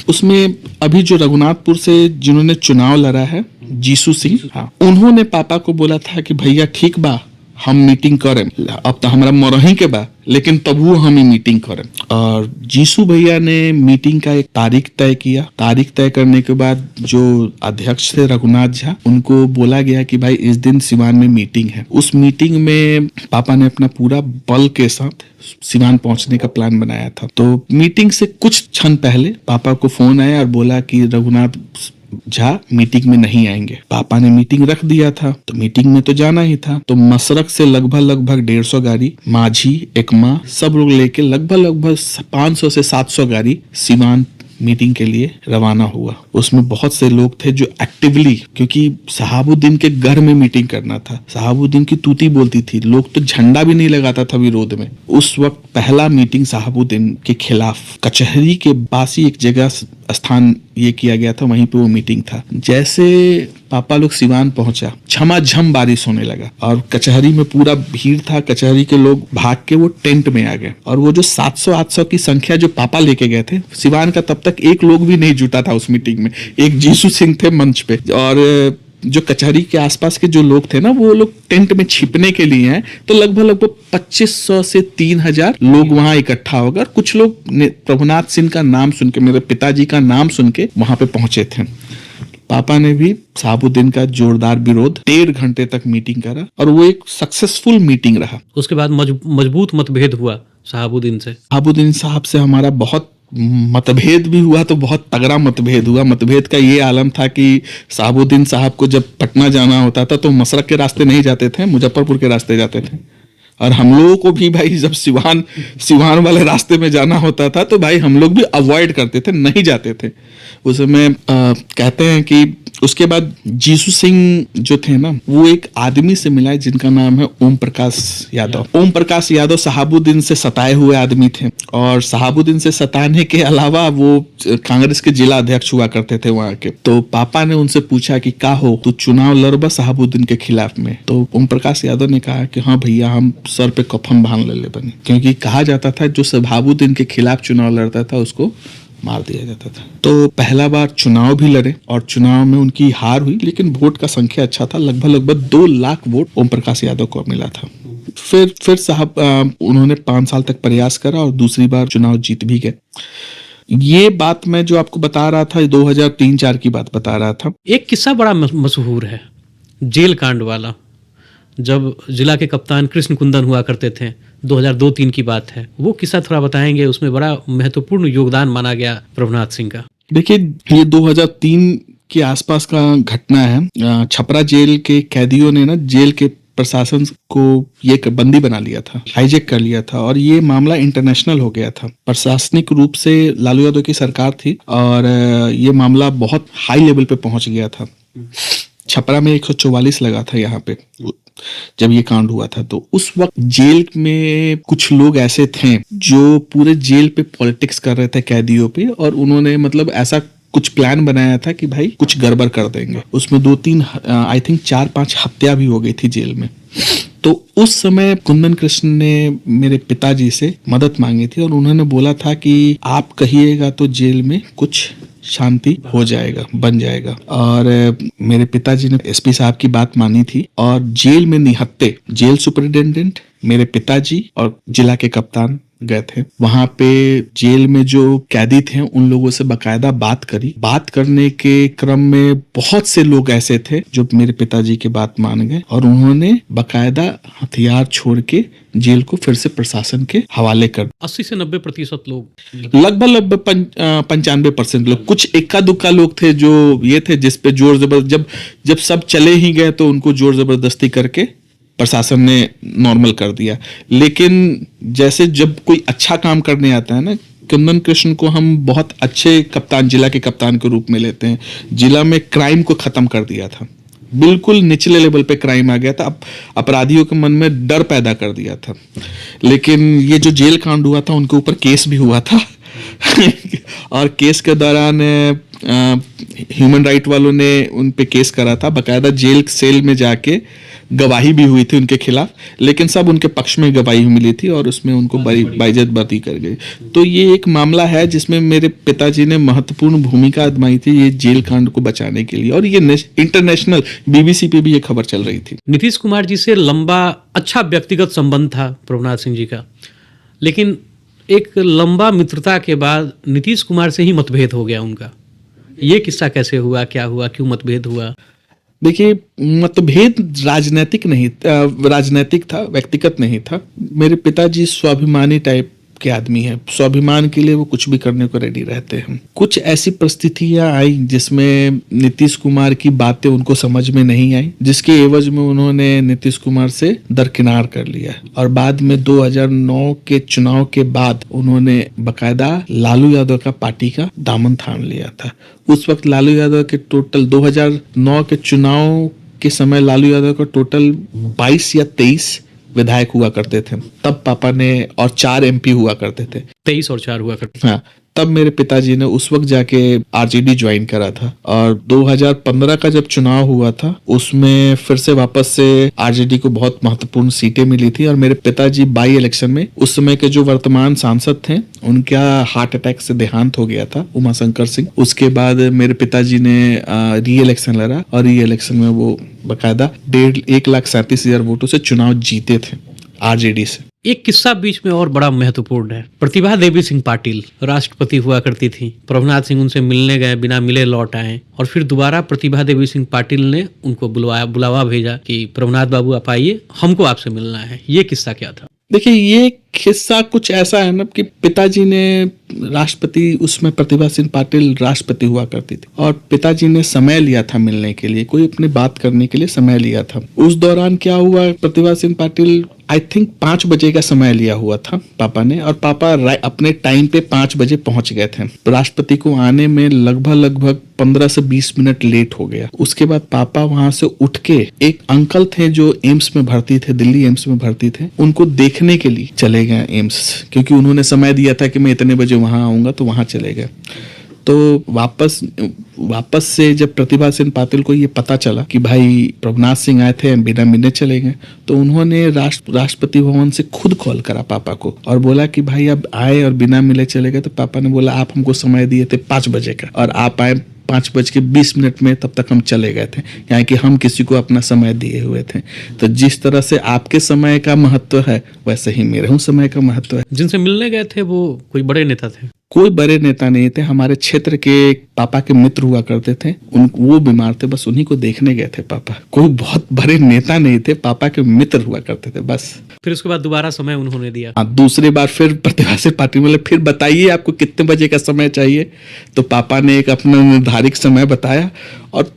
उसमें अभी जो रघुनाथपुर से जिन्होंने चुनाव लड़ा है, जीसू सिंह, हाँ, उन्होंने पापा को बोला था कि भैया ठीक बा, हम मीटिंग करें, अब तो हमारा मरही के बा, लेकिन तब वो हम ही मीटिंग करें। और जीसू भैया ने मीटिंग का एक तारीख तय किया। तारीख तय करने के बाद जो अध्यक्ष थे रघुनाथ झा, उनको बोला गया कि भाई इस दिन सिवान में मीटिंग है। उस मीटिंग में पापा ने अपना पूरा बल के साथ सिवान पहुंचने का प्लान बनाया था। तो मीटिंग से कुछ क्षण पहले पापा को फोन आया और बोला कि रघुनाथ झा मीटिंग में नहीं आएंगे। पापा ने मीटिंग रख दिया था तो मीटिंग में तो जाना ही था। तो मसरक से लगभग 150 गाड़ी, माझी, एकमा सब लोग लेके लगभग 500 से 700 गाड़ी सिवान मीटिंग के लिए रवाना हुआ। उसमें बहुत से लोग थे जो एक्टिवली, क्योंकि सहाबुद्दीन के घर में मीटिंग करना था, सहाबुद्दीन की तूती बोलती थी, लोग तो झंडा भी नहीं लगाता था विरोध में। उस वक्त पहला मीटिंग सहाबुद्दीन के खिलाफ कचहरी के पास ही एक जगह स्थान ये किया गया था, वहीं पे वो मीटिंग था। जैसे पापा लोग सिवान पहुंचा, झमाझम बारिश होने लगा और कचहरी में पूरा भीड़ था। कचहरी के लोग भाग के वो टेंट में आ गए और वो जो 700-800 की संख्या जो पापा लेके गए थे, सिवान का तब तक एक लोग भी नहीं जुटा था उस मीटिंग में। एक जीसू सिंह थे मंच पे और जो कचहरी के आसपास के जो लोग थे ना, वो लोग टेंट में छिपने के लिए हैं। तो लगभग 2500 से 3000 लोग वहां इकट्ठा हो गए। कुछ लोग प्रभुनाथ सिंह का नाम सुन के, मेरे पिताजी का नाम सुन के वहां पे पहुंचे थे। पापा ने भी सहाबुद्दीन का जोरदार विरोध 1.5 घंटे तक मीटिंग करा और वो एक सक्सेसफुल मीटिंग रहा। उसके बाद मजबूत मतभेद हुआ सहाबुद्दीन से। सहाबुद्दीन साहब से हमारा बहुत मतभेद भी हुआ, तो बहुत तगड़ा मतभेद हुआ। मतभेद का ये आलम था कि सहाबुद्दीन साहब को जब पटना जाना होता था तो मसरक के रास्ते नहीं जाते थे, मुजफ्फरपुर के रास्ते जाते थे। और हम लोगों को भी भाई जब सिवान वाले रास्ते में जाना होता था तो भाई हम लोग भी अवॉइड करते थे, नहीं जाते थे। उस समय कहते हैं कि उसके बाद जीसू सिंह जो थे ना, वो एक आदमी से मिला है जिनका नाम है ओम प्रकाश यादव। ओम प्रकाश यादव सहाबुद्दीन से सताए हुए आदमी थे और सहाबुद्दीन से सताने के अलावा वो कांग्रेस के जिला अध्यक्ष हुआ करते थे वहां के। तो पापा ने उनसे पूछा कि का हो, तू चुनाव लड़बा सहाबुद्दीन के खिलाफ में? तो ओम प्रकाश यादव ने कहा कि हाँ भैया, हम सर पे कफन बांध ले बने, क्योंकि कहा जाता था जो सहाबुद्दीन के खिलाफ चुनाव लड़ता था उसको मार दिया जाता था। तो पहला बार चुनाव भी लड़े और चुनाव में उनकी हार हुई, लेकिन वोट का संख्या अच्छा था, लगभग 2 लाख वोट ओम प्रकाश यादव को मिला था। फिर साहब उन्होंने 5 साल तक प्रयास करा और दूसरी बार चुनाव जीत भी गए। ये बात मैं जो आपको बता रहा था 2003-4 की बात बता रहा था। एक किस्सा बड़ा मशहूर है, जेल कांड वाला, जब जिला के कप्तान कृष्ण कुंदन हुआ करते थे। 2002-3 की बात है, वो किस्सा थोड़ा बताएंगे? उसमें बड़ा महत्वपूर्ण योगदान माना गया प्रभुनाथ सिंह का। देखिए, ये 2003 के आसपास का घटना है। छपरा जेल के कैदियों ने ना जेल के प्रशासन को ये बंदी बना लिया था, हाईजैक कर लिया था और ये मामला इंटरनेशनल हो गया था। प्रशासनिक रूप से लालू यादव की सरकार थी और ये मामला बहुत हाई लेवल पे पहुंच गया था। छपरा में 144 लगा था यहाँ पे जब ये कांड हुआ था। तो उस वक्त जेल में कुछ लोग ऐसे थे जो पूरे जेल पे पॉलिटिक्स कर रहे थे कैदियों पे, और उन्होंने मतलब ऐसा कुछ प्लान बनाया था कि भाई कुछ गड़बड़ कर देंगे। उसमें 2-3 आई थिंक 4-5 हत्या भी हो गई थी जेल में। तो उस समय कुंदन कृष्ण ने मेरे पिताजी से मदद मांगी थी और उन्होंने बोला था कि आप कहिएगा तो जेल में कुछ शांति हो जाएगा, बन जाएगा। और मेरे पिताजी ने एसपी साहब की बात मानी थी और जेल में निहत्ते, जेल सुपरिटेंडेंट, मेरे पिताजी और जिला के कप्तान गए थे। वहां पे जेल में जो कैदी थे उन लोगों से बकायदा बात करी। बात करने के क्रम में बहुत से लोग ऐसे थे जो मेरे पिताजी की बात मान गए और उन्होंने बकायदा हथियार छोड़ के जेल को फिर से प्रशासन के हवाले कर। 80 से 90% लोग, लगभग 95% लोग। कुछ इक्का दुक्का लोग थे जो ये थे जिसपे जोर जबरदस्त, जब सब चले ही गए तो उनको जोर जबरदस्ती करके प्रशासन ने नॉर्मल कर दिया। लेकिन जैसे जब कोई अच्छा काम करने आता है ना, कुंदन कृष्ण को हम बहुत अच्छे कप्तान, जिला के कप्तान के रूप में लेते हैं। जिला में क्राइम को खत्म कर दिया था, बिल्कुल निचले लेवल पे क्राइम आ गया था, अपराधियों के मन में डर पैदा कर दिया था। लेकिन ये जो जेल कांड हुआ था उनके ऊपर केस भी हुआ था और केस के दौरान ह्यूमन राइट वालों ने उन पे केस करा था, बकायदा जेल सेल में जाके गवाही भी हुई थी उनके खिलाफ, लेकिन सब उनके पक्ष में गवाही मिली थी और उसमें उनको बाइज्जत बरी कर गई। तो ये एक मामला है जिसमें मेरे पिताजी ने महत्वपूर्ण भूमिका अदमाई थी ये जेल कांड को बचाने के लिए, और ये इंटरनेशनल BBC पे भी ये खबर चल रही थी। नीतीश कुमार जी से लंबा अच्छा व्यक्तिगत संबंध था प्रभुनाथ सिंह जी का, लेकिन एक लंबा मित्रता के बाद नीतीश कुमार से ही मतभेद हो गया उनका। ये किस्सा कैसे हुआ, क्या हुआ, क्यों मतभेद हुआ? देखिए, मतभेद राजनीतिक था, व्यक्तिगत नहीं था। मेरे पिताजी स्वाभिमानी टाइप के आदमी है, स्वाभिमान के लिए वो कुछ भी करने को रेडी रहते हैं। कुछ ऐसी परिस्थितियां आई जिसमें नीतीश कुमार की बातें उनको समझ में नहीं आई, जिसके एवज में उन्होंने नीतीश कुमार से दरकिनार कर लिया और बाद में 2009 के चुनाव के बाद उन्होंने बकायदा लालू यादव का पार्टी का दामन थाम लिया था। उस वक्त लालू यादव के टोटल 2009 के चुनाव के समय लालू यादव का टोटल 22 या 23 विधायक हुआ करते थे तब पापा ने, और 4 MP हुआ करते थे। 23 और 4 हुआ करते। हाँ, तब मेरे पिताजी ने उस वक्त जाके आरजेडी ज्वाइन करा था और 2015 का जब चुनाव हुआ था उसमें फिर से वापस से आरजेडी को बहुत महत्वपूर्ण सीटें मिली थी और मेरे पिताजी बाई इलेक्शन में, उस समय के जो वर्तमान सांसद थे उनका हार्ट अटैक से देहांत हो गया था, उमाशंकर सिंह। उसके बाद मेरे पिताजी ने री इलेक्शन लड़ा और री इलेक्शन में वो बकायदा 1,37,000 वोटों से चुनाव जीते थे आरजेडी से। एक किस्सा बीच में और बड़ा महत्वपूर्ण है। प्रतिभा देवी सिंह पाटिल राष्ट्रपति हुआ करती थी। प्रभुनाथ सिंह उनसे मिलने गए, बिना मिले लौट आए और फिर दोबारा प्रतिभा देवी सिंह पाटिल ने उनको बुलावा भेजा कि प्रभुनाथ बाबू आप आइए, हमको आपसे मिलना है। ये किस्सा क्या था? देखिए, ये किस्सा कुछ ऐसा है ना कि पिताजी ने राष्ट्रपति, उसमें प्रतिभा सिंह पाटिल राष्ट्रपति हुआ करती थी और पिताजी ने समय लिया था मिलने के लिए, कोई अपनी बात करने के लिए समय लिया था। उस दौरान क्या हुआ, प्रतिभा सिंह पाटिल आई थिंक 5 बजे का समय लिया हुआ था पापा ने और पापा अपने टाइम पे 5 बजे पहुंच गए थे। राष्ट्रपति को आने में लगभग 15 से 20 मिनट लेट हो गया। उसके बाद पापा वहां से उठ के, एक अंकल थे जो एम्स में भर्ती थे, दिल्ली एम्स में भर्ती थे, उनको देखने के लिए चले गए एम्स, क्योंकि उन्होंने समय दिया था कि मैं इतने बजे वहां आऊंगा, तो वहां चले गए। तो वापस से जब प्रतिभा सिंह पाटिल को ये पता चला कि भाई प्रभुनाथ सिंह आए थे, बिना मिलने चले गए, तो उन्होंने राष्ट्रपति भवन से खुद कॉल करा पापा को और बोला कि भाई अब आए और बिना मिले चले गए। तो पापा ने बोला आप हमको समय दिए थे 5 बजे का और आप आए 5:20 में, तब तक हम चले गए थे, यानी कि हम किसी को अपना समय दिए हुए थे। तो जिस तरह से आपके समय का महत्व है वैसे ही मेरे समय का महत्व है। जिनसे मिलने गए थे वो कोई बड़े नेता थे? कोई बड़े नेता नहीं थे, हमारे क्षेत्र के पापा के मित्र हुआ करते थे, वो बीमार थे, बस उन्हीं को देखने गए थे पापा। कोई बहुत बड़े नेता नहीं थे, पापा के मित्र हुआ करते थे बस। फिर उसके बाद दोबारा समय उन्होंने दिया? हाँ, दूसरी बार फिर प्रतिभा सिंह पाटिल बोले फिर बताइए आपको कितने बजे का समय चाहिए। तो पापा ने एक अपना निर्धारित समय बताया और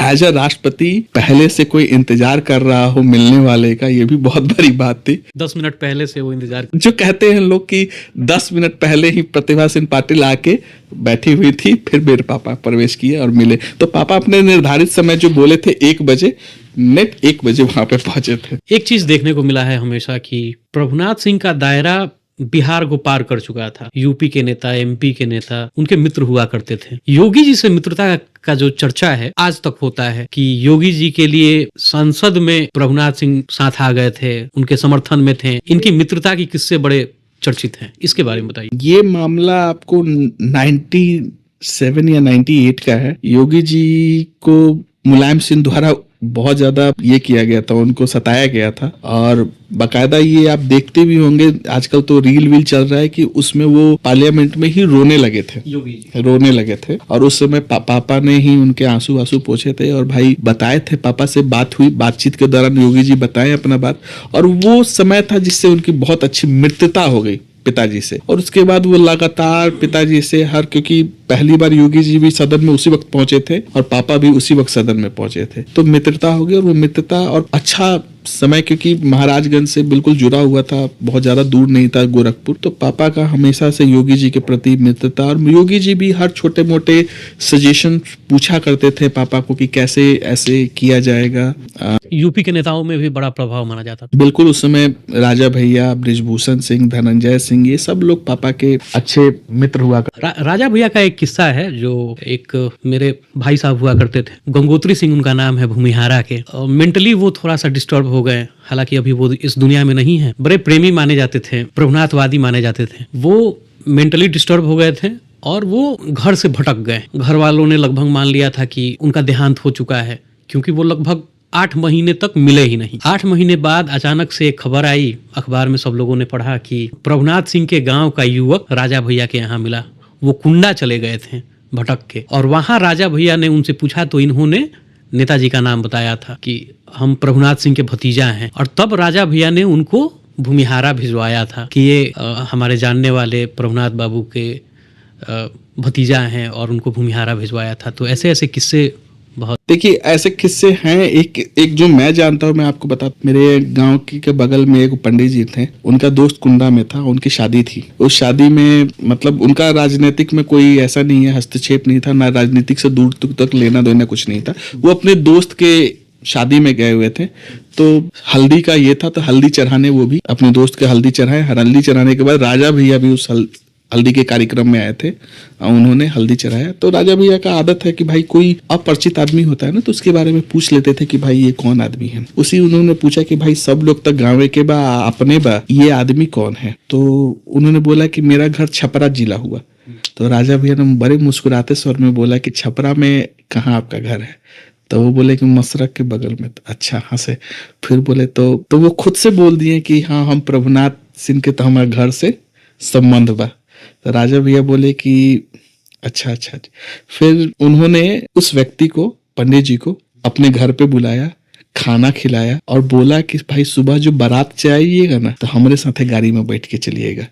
एज अ राष्ट्रपति पहले से कोई इंतजार कर रहा हो मिलने वाले का, ये भी बहुत बड़ी बात थी। 10 मिनट पहले से वो इंतजार, जो कहते हैं लोग कि 10 मिनट पहले ही प्रतिभा सिंह पाटिल आके बैठी हुई थी, फिर मेरे पापा प्रवेश किए और मिले। तो पापा अपने निर्धारित समय जो बोले थे 1 बजे, नेट 1 बजे वहां पे पहुंचे थे। एक चीज देखने को मिला है हमेशा कि प्रभुनाथ सिंह का दायरा बिहार को पार कर चुका था। यूपी के नेता, MP के नेता उनके मित्र हुआ करते थे। योगी जी से मित्रता का जो चर्चा है आज तक होता है कि योगी जी के लिए संसद में प्रभुनाथ सिंह साथ आ गए थे, उनके समर्थन में थे। इनकी मित्रता की किस्से बड़े चर्चित हैं, इसके बारे में बताइए। ये मामला आपको 97 या 98 का है। योगी जी को मुलायम सिंह द्वारा बहुत ज्यादा ये किया गया था, उनको सताया गया था और बकायदा ये आप देखते भी होंगे, आजकल तो रील चल रहा है कि उसमें वो पार्लियामेंट में ही रोने लगे थे, योगी जी रोने लगे थे और उस समय पापा ने ही उनके आंसू पोंछे थे और भाई बताए थे, पापा से बात हुई, बातचीत के दौरान योगी जी बताए अपना बात और वो समय था जिससे उनकी बहुत अच्छी मित्रता हो गई पिताजी से। और उसके बाद वो लगातार पिताजी से क्योंकि पहली बार योगी जी भी सदन में उसी वक्त पहुंचे थे और पापा भी उसी वक्त सदन में पहुंचे थे, तो मित्रता हो गई और वो मित्रता और अच्छा समय, क्योंकि महाराजगंज से बिल्कुल जुड़ा हुआ था, बहुत ज्यादा दूर नहीं था गोरखपुर, तो पापा का हमेशा से योगी जी के प्रति मित्रता और योगी जी भी हर छोटे मोटे सजेशन पूछा करते थे पापा को कि कैसे ऐसे किया जाएगा। यूपी के नेताओं में भी बड़ा प्रभाव माना जाता था। बिल्कुल, उस समय राजा भैया, बृजभूषण सिंह, धनंजय सिंह, ये सब लोग पापा के अच्छे मित्र हुआ राजा भैया का एक किस्सा है जो एक मेरे भाई साहब हुआ करते थे, गंगोत्री सिंह उनका नाम है, भूमिहारा के। मेंटली वो थोड़ा सा डिस्टर्ब हो गए, हालांकि अभी वो इस दुनिया में नहीं है। बड़े प्रेमी माने जाते थे, प्रभुनाथवादी माने जाते थे। वो मेंटली डिस्टर्ब हो गए थे और वो घर से भटक गए। घर वालों ने लगभग मान लिया था कि उनका देहांत हो चुका है, क्योंकि वो लगभग 8 महीने तक मिले ही नहीं। 8 महीने बाद अचानक से एक खबर आई, अखबार में सब लोगों ने पढ़ा कि प्रभुनाथ सिंह के गांव का युवक राजा भैया के यहाँ मिला। वो कुंडा चले गए थे भटक के और वहां राजा भैया ने उनसे पूछा तो इन्होंने नेताजी का नाम बताया था कि हम प्रभुनाथ सिंह के भतीजा हैं। और तब राजा भैया ने उनको भूमिहारा भिजवाया था कि ये हमारे जानने वाले प्रभुनाथ बाबू के भतीजा हैं और उनको भूमिहारा भिजवाया था। तो ऐसे ऐसे किस्से बहुत, देखिए ऐसे किस्से हैं। एक जो मैं जानता हूँ, मैं आपको बता, मेरे गांव के बगल में एक पंडित जी थे, उनका दोस्त कुंडा में था, उनकी शादी थी। उस शादी में मतलब उनका राजनीतिक में कोई ऐसा नहीं है, हस्तक्षेप नहीं था, ना राजनीतिक से दूर तक लेना देना कुछ नहीं था। वो अपने दोस्त के शादी में गए हुए थे, तो हल्दी का ये था, तो हल्दी चढ़ाने वो भी अपने दोस्त के हल्दी चढ़ाए। हल्दी चढ़ाने के बाद राजा भैया भी उस हल्दी के कार्यक्रम में आए थे, उन्होंने हल्दी चढ़ाया। तो राजा भैया का आदत है कि भाई कोई अपरिचित आदमी होता है ना, तो उसके बारे में पूछ लेते थे कि भाई ये कौन आदमी है। उसी उन्होंने पूछा कि भाई सब लोग तक गाँव के बा अपने बा, ये आदमी कौन है। तो उन्होंने बोला कि मेरा घर छपरा जिला हुआ। तो राजा भैया ने बड़े मुस्कुराते स्वर में बोला कि छपरा में कहाँ आपका घर है। तो वो बोले कि मसरक के बगल में। अच्छा, हंसे। फिर बोले तो वो खुद से बोल दिए कि हाँ, हम प्रभुनाथ सिंह के तो हमारे घर से संबंध बा। तो राजा भैया बोले कि अच्छा। फिर उन्होंने उस व्यक्ति को, पंडित जी को, अपने घर पे बुलाया, खाना खिलाया और बोला कि भाई सुबह जो बारात चाहिएगा ना, तो हमारे साथ गाड़ी में बैठ के चलिएगा।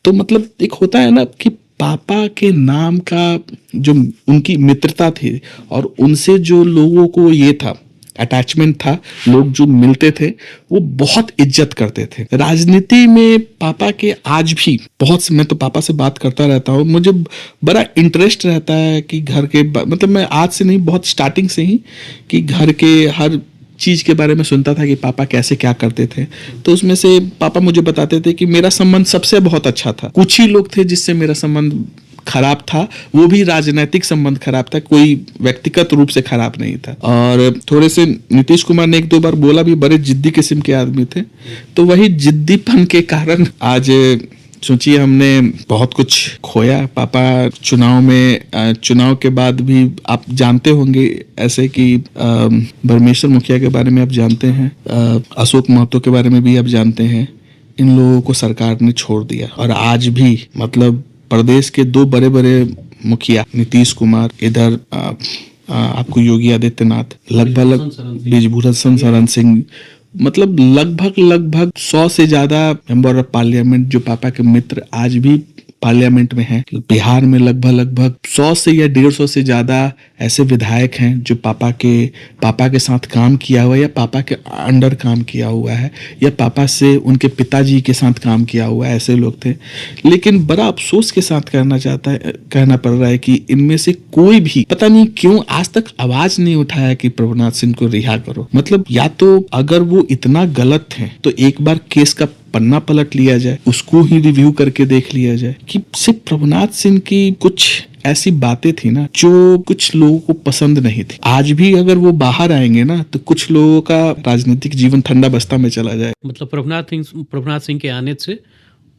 तो मतलब एक होता है ना कि पापा के नाम का जो उनकी मित्रता थी और उनसे जो लोगों को ये था, अटैचमेंट था, लोग जो मिलते थे वो बहुत इज्जत करते थे। राजनीति में पापा के आज भी बहुत, मैं तो पापा से बात करता रहता हूँ, मुझे बड़ा इंटरेस्ट रहता है कि घर के, मतलब मैं आज से नहीं, बहुत स्टार्टिंग से ही, कि घर के हर चीज के बारे में सुनता था कि पापा कैसे क्या करते थे। तो उसमें से पापा मुझे बताते थे कि मेरा संबंध सबसे बहुत अच्छा था। कुछ ही लोग थे जिससे मेरा संबंध खराब था, वो भी राजनीतिक संबंध खराब था, कोई व्यक्तिगत रूप से खराब नहीं था। और थोड़े से नीतीश कुमार ने एक दो बार बोला भी, बड़े जिद्दी किस्म के आदमी थे। तो वही जिद्दीपन के कारण आज सोचिए हमने बहुत कुछ खोया। पापा चुनाव के बाद भी आप जानते होंगे ऐसे कि ब्रह्मेश्वर मुखिया के बारे में आप जानते हैं, अशोक महतो के बारे में भी आप जानते हैं। इन लोगों को सरकार ने छोड़ दिया और आज भी मतलब प्रदेश के दो बड़े बड़े मुखिया, नीतीश कुमार, इधर आपको योगी आदित्यनाथ, लगभग ब्रिजभूषण शरण सिंह, मतलब लगभग 100 से ज्यादा मेंबर ऑफ पार्लियामेंट जो पापा के मित्र आज भी पार्लियामेंट में हैं। बिहार में लगभग 100 से या 150 से ज्यादा ऐसे विधायक हैं जो पापा के साथ काम किया हुआ है या पापा के अंडर काम किया हुआ है या पापा से उनके पिताजी के साथ काम किया हुआ है, ऐसे लोग थे। लेकिन बड़ा अफसोस के साथ कहना पड़ रहा है कि इनमें से कोई भी पता नहीं क्यों आज तक आवाज नहीं उठाया कि प्रभुनाथ सिंह को रिहा करो। मतलब या तो अगर वो इतना गलत थे तो एक बार केस का पन्ना पलट लिया जाए, उसको ही रिव्यू करके देख लिया जाए कि सिर्फ प्रभुनाथ सिंह की कुछ ऐसी बातें थी ना जो कुछ लोगों को पसंद नहीं थी। आज भी अगर वो बाहर आएंगे ना तो कुछ लोगों का राजनीतिक जीवन ठंडा बस्ता में चला जाए। मतलब प्रभुनाथ सिंह के आने से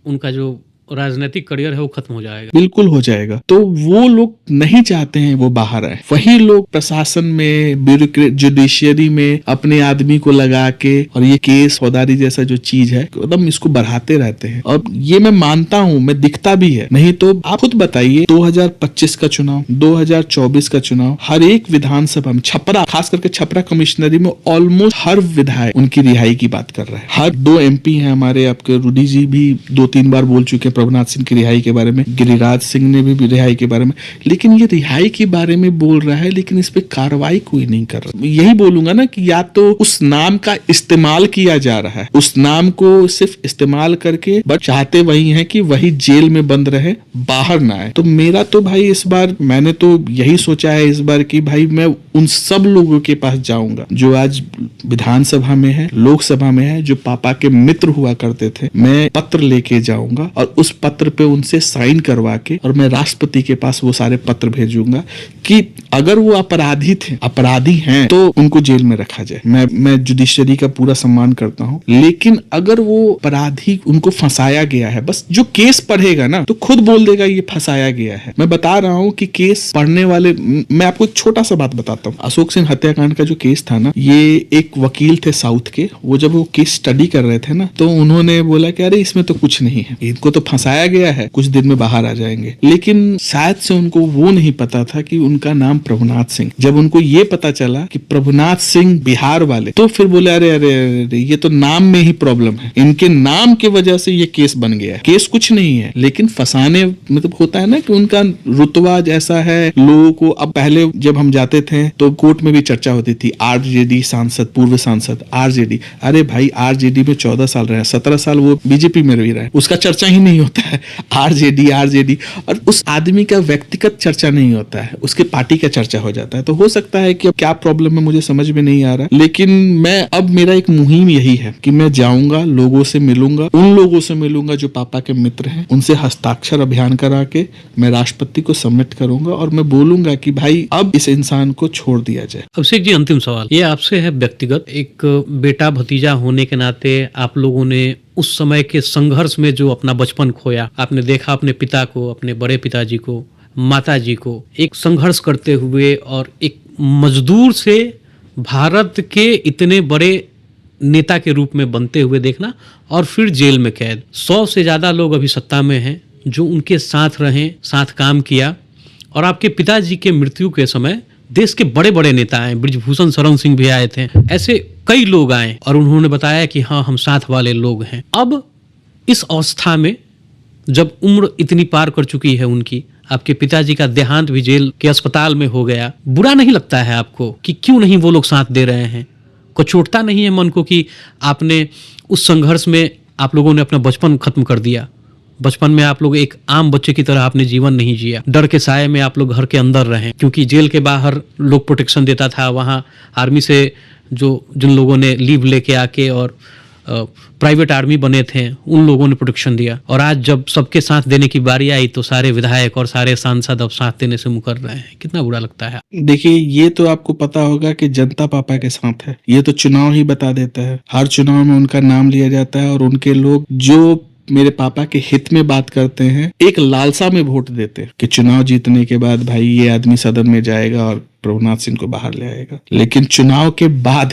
उनका जो राजनीतिक करियर है वो खत्म हो जाएगा। बिल्कुल हो जाएगा। तो वो लोग नहीं चाहते हैं वो बाहर आए। वही लोग प्रशासन में, ब्यूरोक्रेट, जुडिशियरी में अपने आदमी को लगा के और ये केस फौजदारी जैसा जो चीज है एकदम इसको बढ़ाते रहते हैं। और ये मैं मानता हूं, मैं दिखता भी है। नहीं तो आप खुद बताइए 2025 का चुनाव, 2024 का चुनाव, हर एक विधानसभा में छपरा, खास करके छपरा कमिश्नरी में ऑलमोस्ट हर विधायक उनकी रिहाई की बात कर रहा है। हर 2 MP हैं हमारे, आपके रूडी जी भी 2-3 बार बोल चुके प्रभुनाथ सिंह की रिहाई के बारे में, गिरिराज सिंह ने भी रिहाई के बारे में। लेकिन ये रिहाई के बारे में बोल रहा है लेकिन इस पे कार्रवाई कोई नहीं कर रहा। यही बोलूंगा ना कि या तो उस नाम का इस्तेमाल किया जा रहा है, उस नाम को सिर्फ इस्तेमाल करके बट चाहते वही है कि वही जेल में बंद रहे, बाहर ना आए। तो मेरा तो भाई इस बार मैंने तो यही सोचा है इस बार कि भाई मैं उन सब लोगों के पास जाऊंगा जो आज विधानसभा में है, लोकसभा में है, जो पापा के मित्र हुआ करते थे। मैं पत्र लेके जाऊंगा और उस पत्र पे उनसे साइन करवा के और मैं राष्ट्रपति के पास वो सारे पत्र भेजूंगा कि अगर वो अपराधी हैं तो उनको जेल में रखा जाए। मैं जुडिशरी का पूरा सम्मान करता हूं, लेकिन अगर वो अपराधी, उनको फंसाया गया है, बस जो केस पढ़ेगा ना तो खुद बोल देगा ये फंसाया गया है। मैं बता रहा हूं कि केस पढ़ने वाले, मैं आपको एक छोटा सा बात बताता हूं। अशोक सिंह हत्याकांड का जो केस था ना, ये एक वकील थे साउथ के, वो जब वो केस स्टडी कर रहे थे ना तो उन्होंने बोला कि अरे इसमें तो कुछ नहीं है, इनको तो फंसाया गया है, कुछ दिन में बाहर आ जाएंगे। लेकिन शायद से उनको वो नहीं पता था कि उनका नाम प्रभुनाथ सिंह। जब उनको ये पता चला कि प्रभुनाथ सिंह बिहार वाले, तो फिर बोले अरे अरे अरे ये तो नाम में ही प्रॉब्लम है, इनके नाम की वजह से ये केस बन गया है। केस कुछ नहीं है, लेकिन फंसाने मतलब होता है ना कि उनका रुतबा जैसा है लोगों को। अब पहले जब हम जाते थे तो कोर्ट में भी चर्चा होती थी, आरजेडी सांसद, पूर्व सांसद आरजेडी। अरे भाई आरजेडी में 14 साल रहे, 17 साल वो बीजेपी में भी रहे, उसका चर्चा ही नहीं होता है। आरजेडी आरजेडी, और उस आदमी का व्यक्तिगत चर्चा नहीं होता है, उसके पार्टी का चर्चा हो जाता है। तो हो सकता है कि अब क्या प्रॉब्लम है मुझे समझ में नहीं आ रहा, लेकिन मैं अब मेरा एक मुहिम यही है कि मैं जाऊंगा, लोगों से मिलूंगा, उन लोगों से मिलूंगा जो पापा के मित्र हैं, उनसे हस्ताक्षर अभियान करा के मैं राष्ट्रपति को सबमिट करूंगा और मैं बोलूंगा कि भाई अब इस इंसान को छोड़ दिया जाए। अभिषेक जी, अंतिम सवाल ये आपसे है व्यक्तिगत। एक बेटा भतीजा होने के नाते आप लोगों ने उस समय के संघर्ष में जो अपना बचपन खोया, आपने देखा अपने पिता को, अपने बड़े पिताजी को, माताजी को एक संघर्ष करते हुए और एक मजदूर से भारत के इतने बड़े नेता के रूप में बनते हुए देखना, और फिर जेल में कैद। 100 से ज़्यादा लोग अभी सत्ता में हैं जो उनके साथ रहे, साथ काम किया। और आपके पिताजी के मृत्यु के समय देश के बड़े बड़े नेता आए, बृजभूषण शरण सिंह भी आए थे, ऐसे कई लोग आए और उन्होंने बताया कि हाँ हम साथ वाले लोग हैं। अब इस अवस्था में जब उम्र इतनी पार कर चुकी है उनकी, आपके पिताजी का देहांत भी जेल के अस्पताल में हो गया, बुरा नहीं लगता है आपको कि क्यों नहीं वो लोग साथ दे रहे हैं? चोटता नहीं है मन को कि आपने उस संघर्ष में आप लोगों ने अपना बचपन खत्म कर दिया? बचपन में आप लोग एक आम बच्चे की तरह आपने जीवन नहीं जिया, डर के साए में आप लोग घर के अंदर रहे, क्योंकि जेल के बाहर लोग प्रोटेक्शन देता था, वहाँ आर्मी से जिन लोगों ने लीव लेके आके और प्राइवेट आर्मी बने थे उन लोगों ने प्रोटेक्शन दिया। और आज जब सबके साथ देने की बारी आई तो सारे विधायक और सारे सांसद अब साथ देने से मुकर रहे हैं। कितना बुरा लगता है। देखिए ये तो आपको पता होगा कि जनता पापा के साथ है, ये तो चुनाव ही बता देता है। हर चुनाव में उनका नाम लिया जाता है और उनके लोग जो मेरे पापा के हित में बात करते हैं, एक लालसा में वोट देते हैं कि चुनाव जीतने के बाद भाई ये आदमी सदन में जाएगा और प्रभुनाथ सिंह को बाहर ले आएगा। लेकिन चुनाव के बाद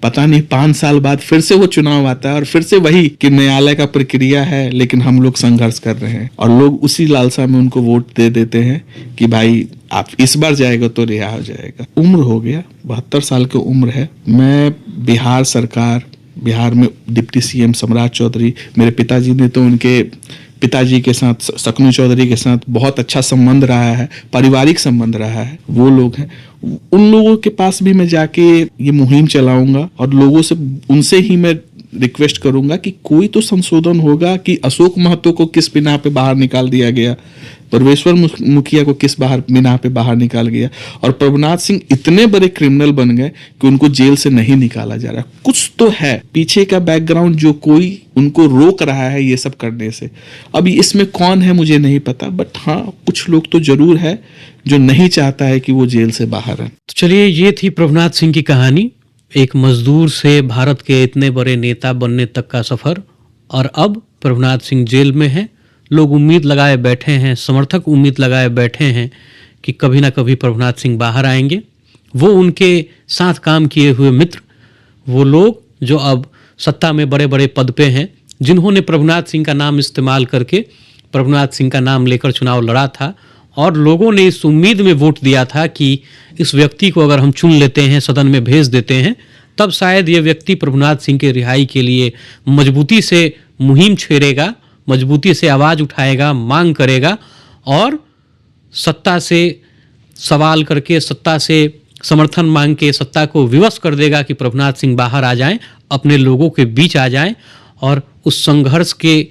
पता नहीं 5 साल बाद फिर से वो चुनाव आता है और फिर से वही कि न्यायालय का प्रक्रिया है, लेकिन हम लोग संघर्ष कर रहे हैं और लोग उसी लालसा में उनको वोट दे देते हैं कि भाई आप इस बार जाएगा तो रिहा हो जाएगा। उम्र हो गया, 72 साल की उम्र है। मैं बिहार सरकार, बिहार में डिप्टी सीएम सम्राट चौधरी, मेरे पिताजी ने तो उनके पिताजी के साथ शकुनी चौधरी के साथ बहुत अच्छा संबंध रहा है, पारिवारिक संबंध रहा है, वो लोग हैं। उन लोगों के पास भी मैं जाके ये मुहिम चलाऊंगा और लोगों से उनसे ही मैं रिक्वेस्ट करूंगा कि कोई तो संशोधन होगा कि अशोक महतो को किस बिना पे बाहर निकाल दिया गया, परमेश्वर मुखिया को किस बिना पे बाहर निकाल गया, और प्रभुनाथ सिंह इतने बड़े क्रिमिनल बन गए कि उनको जेल से नहीं निकाला जा रहा। कुछ तो है पीछे का बैकग्राउंड जो कोई उनको रोक रहा है ये सब करने से। अब इसमें कौन है मुझे नहीं पता, बट हाँ कुछ लोग तो जरूर है जो नहीं चाहता है कि वो जेल से बाहर है। तो चलिए, ये थी प्रभुनाथ सिंह की कहानी, एक मजदूर से भारत के इतने बड़े नेता बनने तक का सफर। और अब प्रभुनाथ सिंह जेल में हैं। लोग उम्मीद लगाए बैठे हैं, समर्थक उम्मीद लगाए बैठे हैं कि कभी ना कभी प्रभुनाथ सिंह बाहर आएंगे। वो उनके साथ काम किए हुए मित्र, वो लोग जो अब सत्ता में बड़े बड़े पद पे हैं, जिन्होंने प्रभुनाथ सिंह का नाम इस्तेमाल करके प्रभुनाथ सिंह का नाम लेकर चुनाव लड़ा था और लोगों ने इस उम्मीद में वोट दिया था कि इस व्यक्ति को अगर हम चुन लेते हैं, सदन में भेज देते हैं, तब शायद ये व्यक्ति प्रभुनाथ सिंह के रिहाई के लिए मजबूती से मुहिम छेड़ेगा, मजबूती से आवाज़ उठाएगा, मांग करेगा और सत्ता से सवाल करके, सत्ता से समर्थन मांग के सत्ता को विवश कर देगा कि प्रभुनाथ सिंह बाहर आ जाएं, अपने लोगों के बीच आ जाएं और उस संघर्ष के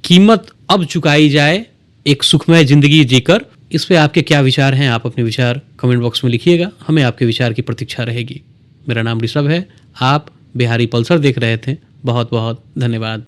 कीमत अब चुकाई जाए एक सुखमय जिंदगी जीकर। इस पे आपके क्या विचार हैं? आप अपने विचार कमेंट बॉक्स में लिखिएगा, हमें आपके विचार की प्रतीक्षा रहेगी। मेरा नाम ऋषभ है, आप बिहारी पल्सर देख रहे थे। बहुत बहुत धन्यवाद।